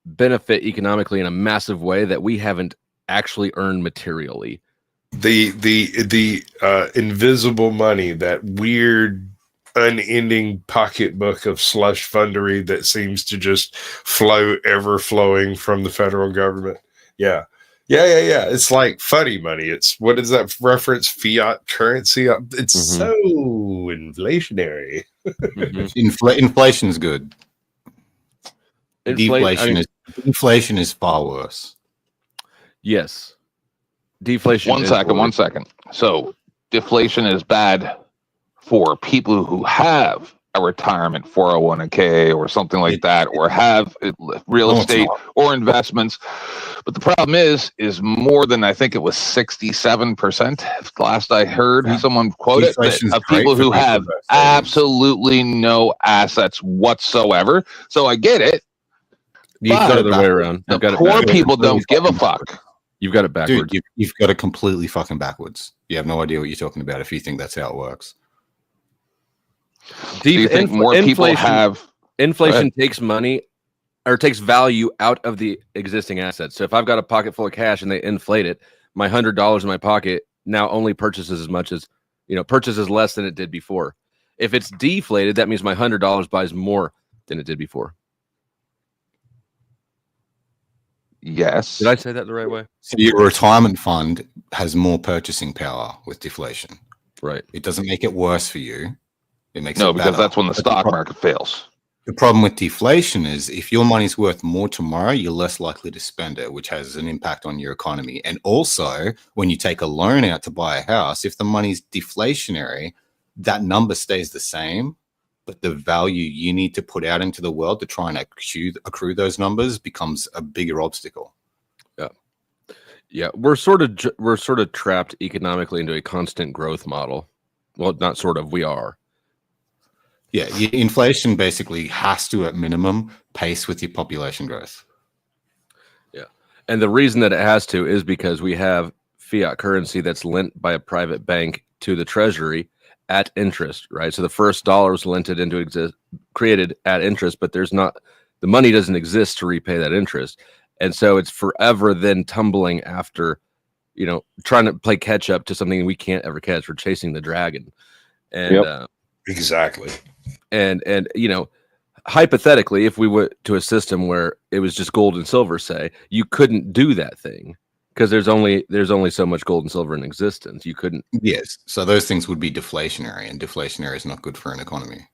benefit economically in a massive way that we haven't actually earned materially. The invisible money, that weird unending pocketbook of slush fundery that seems to just flow, ever flowing from the federal government. Yeah. It's like funny money. It's, what is that reference? Fiat currency. It's so inflationary. Inflation's good. Deflation is far worse. Yes. Deflation. One second. So deflation is bad for people who have a retirement 401k or something like that, or have real estate or investments. But the problem is more than, I think it was 67%. Last I heard someone quote it, of people who have absolutely no assets whatsoever. So I get it. You've got it the way around. The poor people don't give a fuck. You've got it backwards. Dude, you've got it completely fucking backwards. You have no idea what you're talking about if you think that's how it works. Do you think more people have inflation takes money or takes value out of the existing assets? So if I've got a pocket full of cash and they inflate it, my $100 in my pocket now only purchases as much as, purchases less than it did before. If it's deflated, that means my $100 buys more than it did before. Yes. Did I say that the right way? So your retirement fund has more purchasing power with deflation. Right. It doesn't make it worse for you. It makes no, it because better. that's when the stock market fails. The problem with deflation is if your money's worth more tomorrow, you're less likely to spend it, which has an impact on your economy. And also, when you take a loan out to buy a house, if the money's deflationary, that number stays the same, but the value you need to put out into the world to try and accrue those numbers becomes a bigger obstacle. Yeah, we're sort of trapped economically into a constant growth model. Well, not sort of, we are. Yeah, inflation basically has to, at minimum, pace with your population growth. Yeah, and the reason that it has to is because we have fiat currency that's lent by a private bank to the treasury at interest, right? So the first dollar was created at interest, but the money doesn't exist to repay that interest. And so it's forever then tumbling after, trying to play catch up to something we can't ever catch. We're chasing the dragon. And exactly. And hypothetically, if we went to a system where it was just gold and silver, say, you couldn't do that thing because there's only so much gold and silver in existence. You couldn't. Yes. So those things would be deflationary, and deflationary is not good for an economy.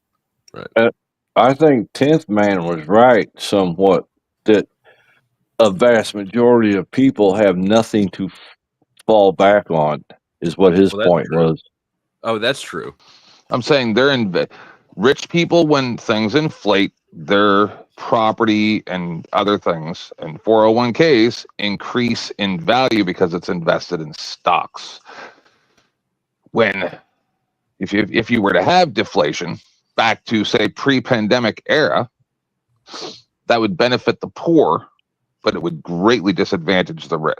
Right. I think 10th Man was right somewhat that a vast majority of people have nothing to fall back on, is what his point was. Oh, that's true. I'm saying rich people, when things inflate, their property and other things and 401ks increase in value because it's invested in stocks. If you were to have deflation back to, say, pre-pandemic era, that would benefit the poor, but it would greatly disadvantage the rich.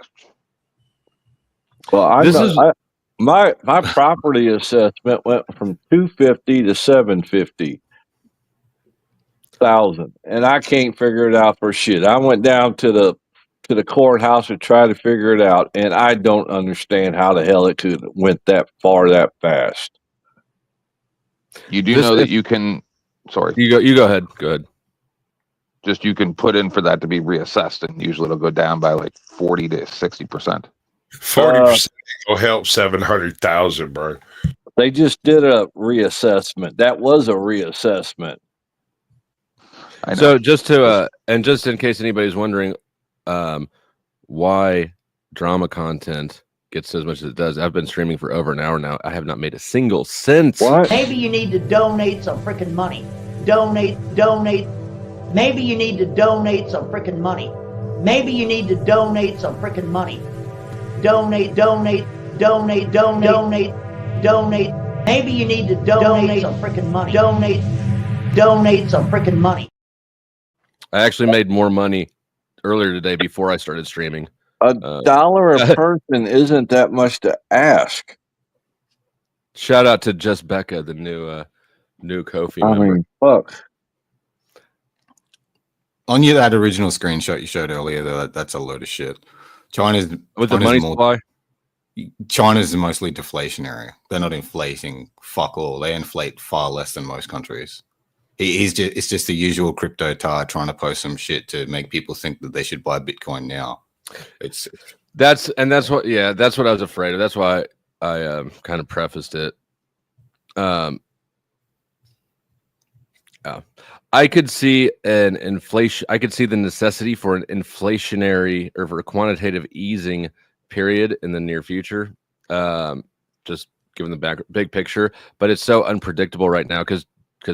Well, my property assessment went from $250,000 to $750,000, and I can't figure it out for shit. I went down to the courthouse to try to figure it out, and I don't understand how the hell it could went that far that fast. You do know that you can. Sorry, you go ahead. Go ahead. Just you can put in for that to be reassessed, and usually it'll go down by like 40 to 60%. 40% will help 700,000, bro. They just did a reassessment. That was a reassessment. So just to and just in case anybody's wondering why drama content gets as much as it does, I've been streaming for over an hour now. I have not made a single cent. What? Maybe you need to donate some freaking money. Donate. Maybe you need to donate some freaking money. Maybe you need to donate some freaking money. Donate. Maybe you need to donate some freaking money. Donate some freaking money. I actually made more money earlier today before I started streaming. $1 a person isn't that much to ask. Shout out to Just Becca, the new Ko-fi member. I mean, fuck. On that original screenshot you showed earlier, though, that's a load of shit. China's mostly deflationary. They're not inflating fuck all. They inflate far less than most countries. It's just the usual crypto tar trying to post some shit to make people think that they should buy Bitcoin now. That's what I was afraid of. That's why I kind of prefaced it. I could see an inflation. I could see the necessity for an inflationary or for a quantitative easing period in the near future. Just given the big picture, but it's so unpredictable right now because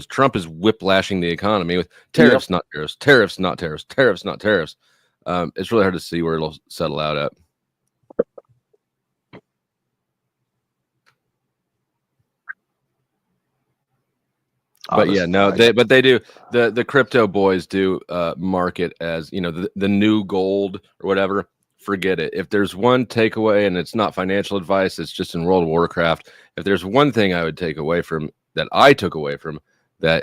Trump is whiplashing the economy with tariffs, not tariffs, tariffs, not tariffs, tariffs, not tariffs. It's really hard to see where it'll settle out at. But yeah, no, they do. The crypto boys do market as, the new gold or whatever. Forget it. If there's one takeaway, and it's not financial advice, it's just in World of Warcraft. If there's one thing I would take away from that,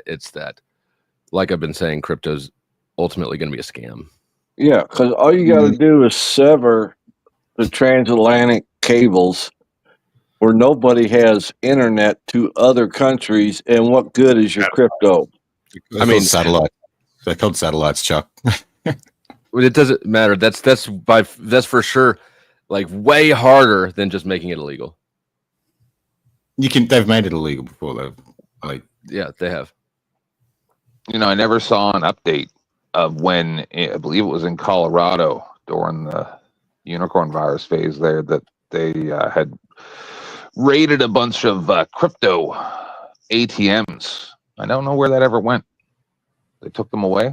it's that, like I've been saying, crypto's ultimately going to be a scam. Yeah, because all you got to do is sever the transatlantic cables where nobody has internet to other countries, and what good is your crypto? Satellite. They're called satellites, Chuck. It doesn't matter. That's for sure, like way harder than just making it illegal. They've made it illegal before, though. Yeah, they have. I never saw an update of when, I believe it was in Colorado during the unicorn virus phase there, that they had raided a bunch of crypto ATMs. I don't know where that ever went. They took them away.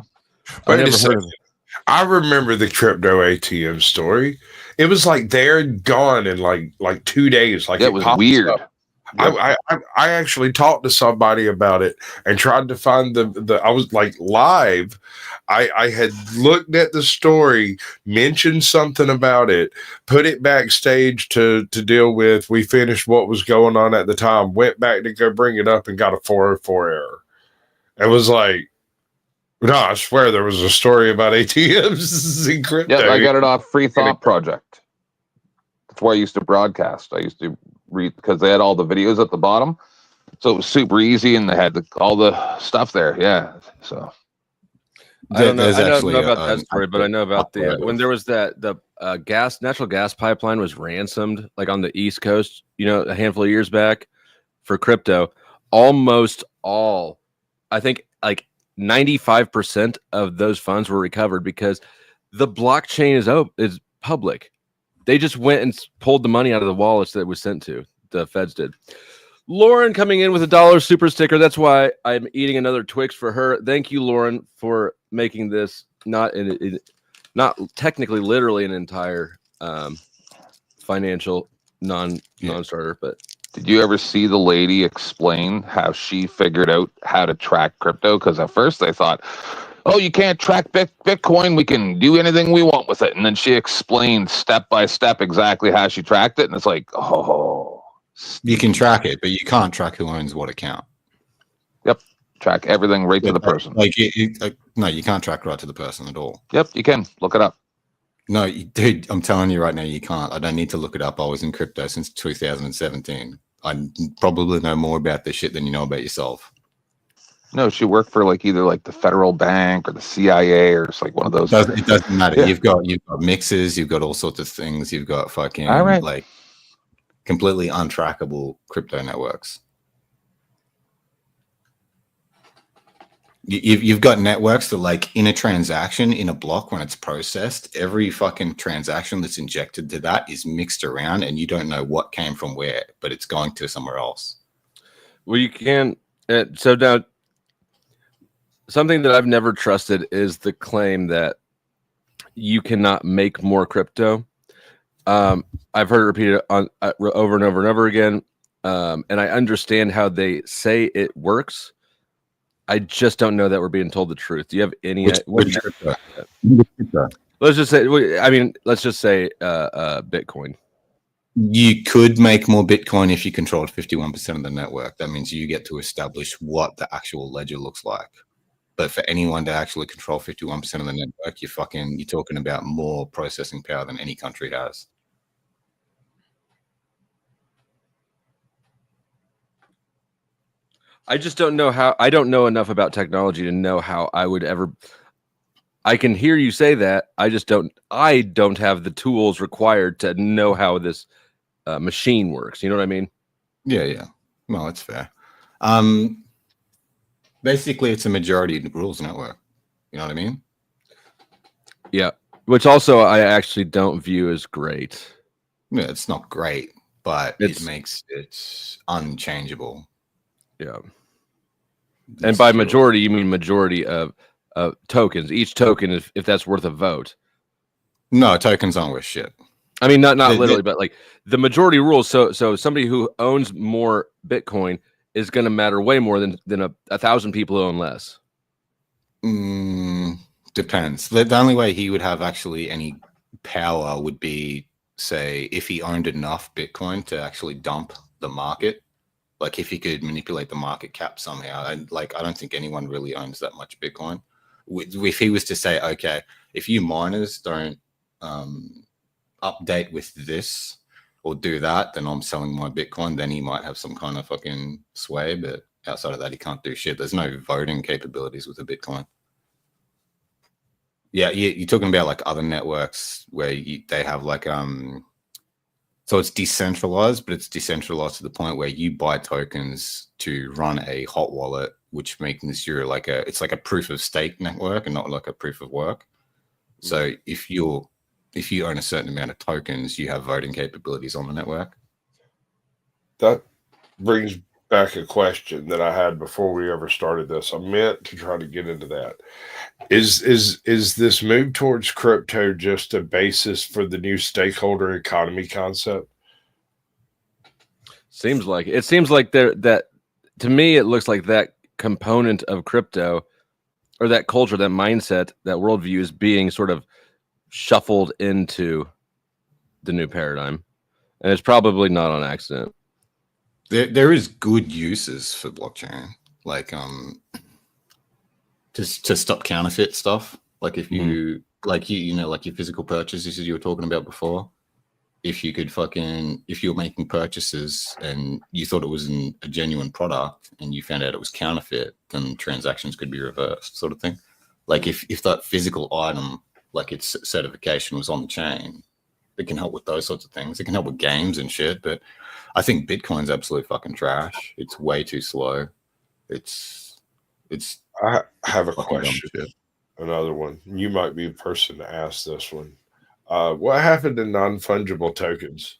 I remember the crypto ATM story. It was like they're gone in like 2 days. Like it was weird. I actually talked to somebody about it and tried to find the I was like live. I had looked at the story, mentioned something about it, put it backstage to deal with. We finished what was going on at the time, went back to go bring it up and got a 404 error. It was like, no, I swear there was a story about ATMs in crypto. Yeah, I got it off Free Thought Project. That's where I used to broadcast. I used to read because they had all the videos at the bottom, so it was super easy, and they had all the stuff there. Yeah, so I don't know. There's I don't actually know about that story, but I know about the when of- there was the natural gas pipeline was ransomed, like on the East Coast, a handful of years back for crypto. Almost all, I think, like 95% of those funds were recovered because the blockchain is public. They just went and pulled the money out of the wallets that it was sent to. The feds did. Lauren coming in with $1 super sticker. That's why I'm eating another Twix for her. Thank you, Lauren, for making this not technically literally an entire financial non-starter. But did you ever see the lady explain how she figured out how to track crypto? Because at first they thought, oh, you can't track Bitcoin. We can do anything we want with it. And then she explained step by step exactly how she tracked it. And it's like, oh. You can track it, but you can't track who owns what account. Yep. Track everything right to the person. No, you can't track right to the person at all. Yep, you can. Look it up. No, dude, I'm telling you right now, you can't. I don't need to look it up. I was in crypto since 2017. I probably know more about this shit than you know about yourself. No, she worked for either the federal bank or the CIA or it's like one of those. It doesn't matter. Yeah. You've got mixes, you've got all sorts of things. You've got fucking completely untrackable crypto networks. You've got networks that in a transaction, in a block, when it's processed, every fucking transaction that's injected to that is mixed around and you don't know what came from where, but it's going to somewhere else. Well, you can. So now, something that I've never trusted is the claim that you cannot make more crypto. I've heard it repeated on over and over and over again, and I understand how they say it works. I just don't know that we're being told the truth. Do you have any? Let's just say. I mean, let's just say Bitcoin. You could make more Bitcoin if you controlled 51% of the network. That means you get to establish what the actual ledger looks like. But for anyone to actually control 51% of the network, you're talking about more processing power than any country has. I just don't know how. I don't know enough about technology to know how I would ever. I can hear you say that. I just don't. I don't have the tools required to know how this machine works. You know what I mean? Yeah. Well, that's fair. Basically, it's a majority rules network. You know what I mean? Yeah. Which also I actually don't view as great. Yeah, it's not great, but it makes it unchangeable. Yeah. And by majority, you mean majority of tokens. Each token is if that's worth a vote. No, tokens aren't worth shit. I mean, not literally, but the majority rules. So somebody who owns more Bitcoin is going to matter way more than 1,000 people who own less. Depends. The only way he would have actually any power would be, say, if he owned enough Bitcoin to actually dump the market. Like if he could manipulate the market cap somehow. I don't think anyone really owns that much Bitcoin. If he was to say, okay, if you miners don't update with this or do that, then I'm selling my Bitcoin, then he might have some kind of fucking sway. But outside of that, he can't do shit. There's no voting capabilities with a Bitcoin. Yeah, you're talking about other networks where they have so it's decentralized, but it's decentralized to the point where you buy tokens to run a hot wallet, which means you're it's like a proof of stake network and not like a proof of work. So if you own a certain amount of tokens, you have voting capabilities on the network. That brings back a question that I had before we ever started this. I meant to try to get into that. Is this move towards crypto just a basis for the new stakeholder economy concept? Seems like that to me. It looks like that component of crypto, or that culture, that mindset, that worldview is being sort of shuffled into the new paradigm, and it's probably not on accident. There is good uses for blockchain, like to stop counterfeit stuff. Like if you like your physical purchases you were talking about before. If you were making purchases and you thought it was a genuine product and you found out it was counterfeit, then transactions could be reversed, sort of thing. Like if that physical item, like its certification, was on the chain, it can help with those sorts of things. It can help with games and shit, but I think Bitcoin's absolute fucking trash. It's way too slow. I have a question. Another one. You might be the person to ask this one. What happened to non-fungible tokens?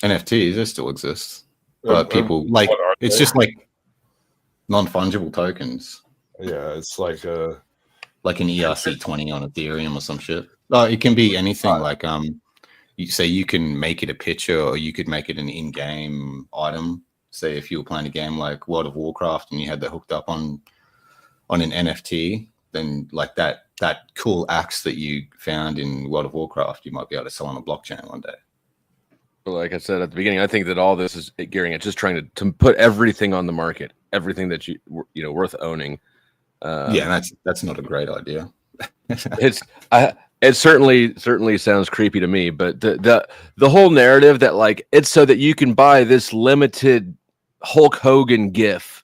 NFTs, they still exist, but people it's just like non-fungible tokens. Yeah, it's like an ERC20 on Ethereum or some shit. It can be anything. Like you say you can make it a picture, or you could make it an in-game item. Say if you were playing a game like World of Warcraft and you had that hooked up on an NFT, then like that cool axe that you found in World of Warcraft, you might be able to sell on a blockchain one day. But like I said at the beginning, I think that all this is gearing at just trying to put everything on the market, everything that you worth owning. Yeah, that's not a great idea. It certainly sounds creepy to me, but the whole narrative that like it's so that you can buy this limited Hulk Hogan GIF.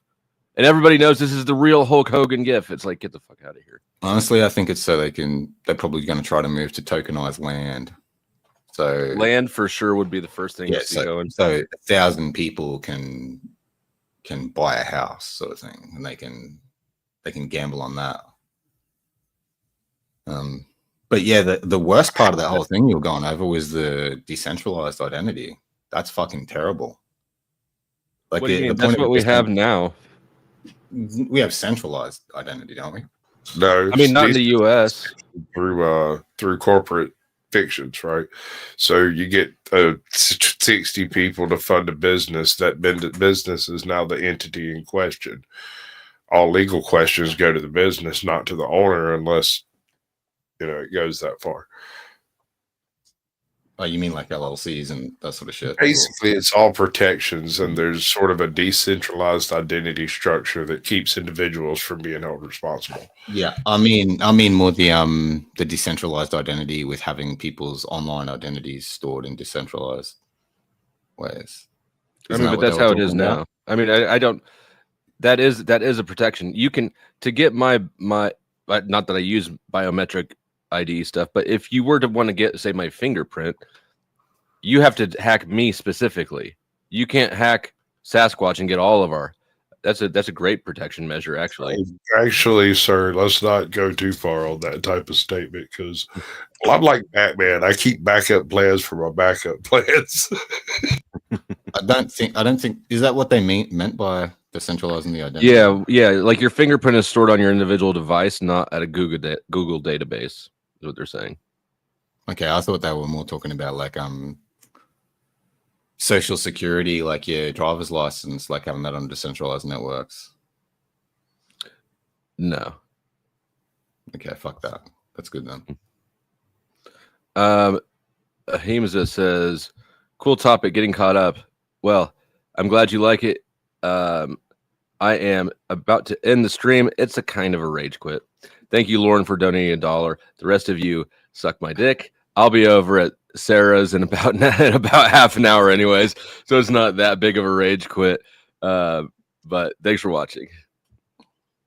And everybody knows this is the real Hulk Hogan GIF. It's like, get the fuck out of here. Honestly, I think it's so they're probably going to try to move to tokenized land. So land for sure would be the first thing to see going. So 1,000 people can buy a house, sort of thing, and they can gamble on that. But yeah, the worst part of that whole thing you were going over was the decentralized identity. That's fucking terrible. Like that's what we have now. We have centralized identity, don't we? No, I mean not in the U.S. through corporate fictions, right? So you get 60 people to fund a business. That business is now the entity in question. All legal questions go to the business, not to the owner, unless it goes that far. Oh, you mean like LLCs and that sort of shit? Basically, it's all protections, and there's sort of a decentralized identity structure that keeps individuals from being held responsible. Yeah, I mean more the decentralized identity with having people's online identities stored in decentralized ways. But that's how it is now. I mean, I don't. That is a protection. You can get my not that I use biometric ID stuff, but if you were to want to get, say, my fingerprint, you have to hack me specifically. You can't hack Sasquatch and get all of our. That's a great protection measure, actually. Actually, sir, let's not go too far on that type of statement, because I'm like Batman. I keep backup plans for my backup plans. I don't think is that what they meant by decentralizing the identity? Yeah. Like your fingerprint is stored on your individual device, not at a Google database. Is what they're saying. Okay, I thought they were more talking about like social security, like your driver's license, like having that on decentralized networks. No. Okay, fuck that. That's good then. Ahimza says, cool topic, getting caught up. Well, I'm glad you like it. I am about to end the stream. It's a kind of a rage quit. Thank you, Lauren, for donating $1. The rest of you suck my dick. I'll be over at Sarah's in about half an hour anyways, so it's not that big of a rage quit. But thanks for watching.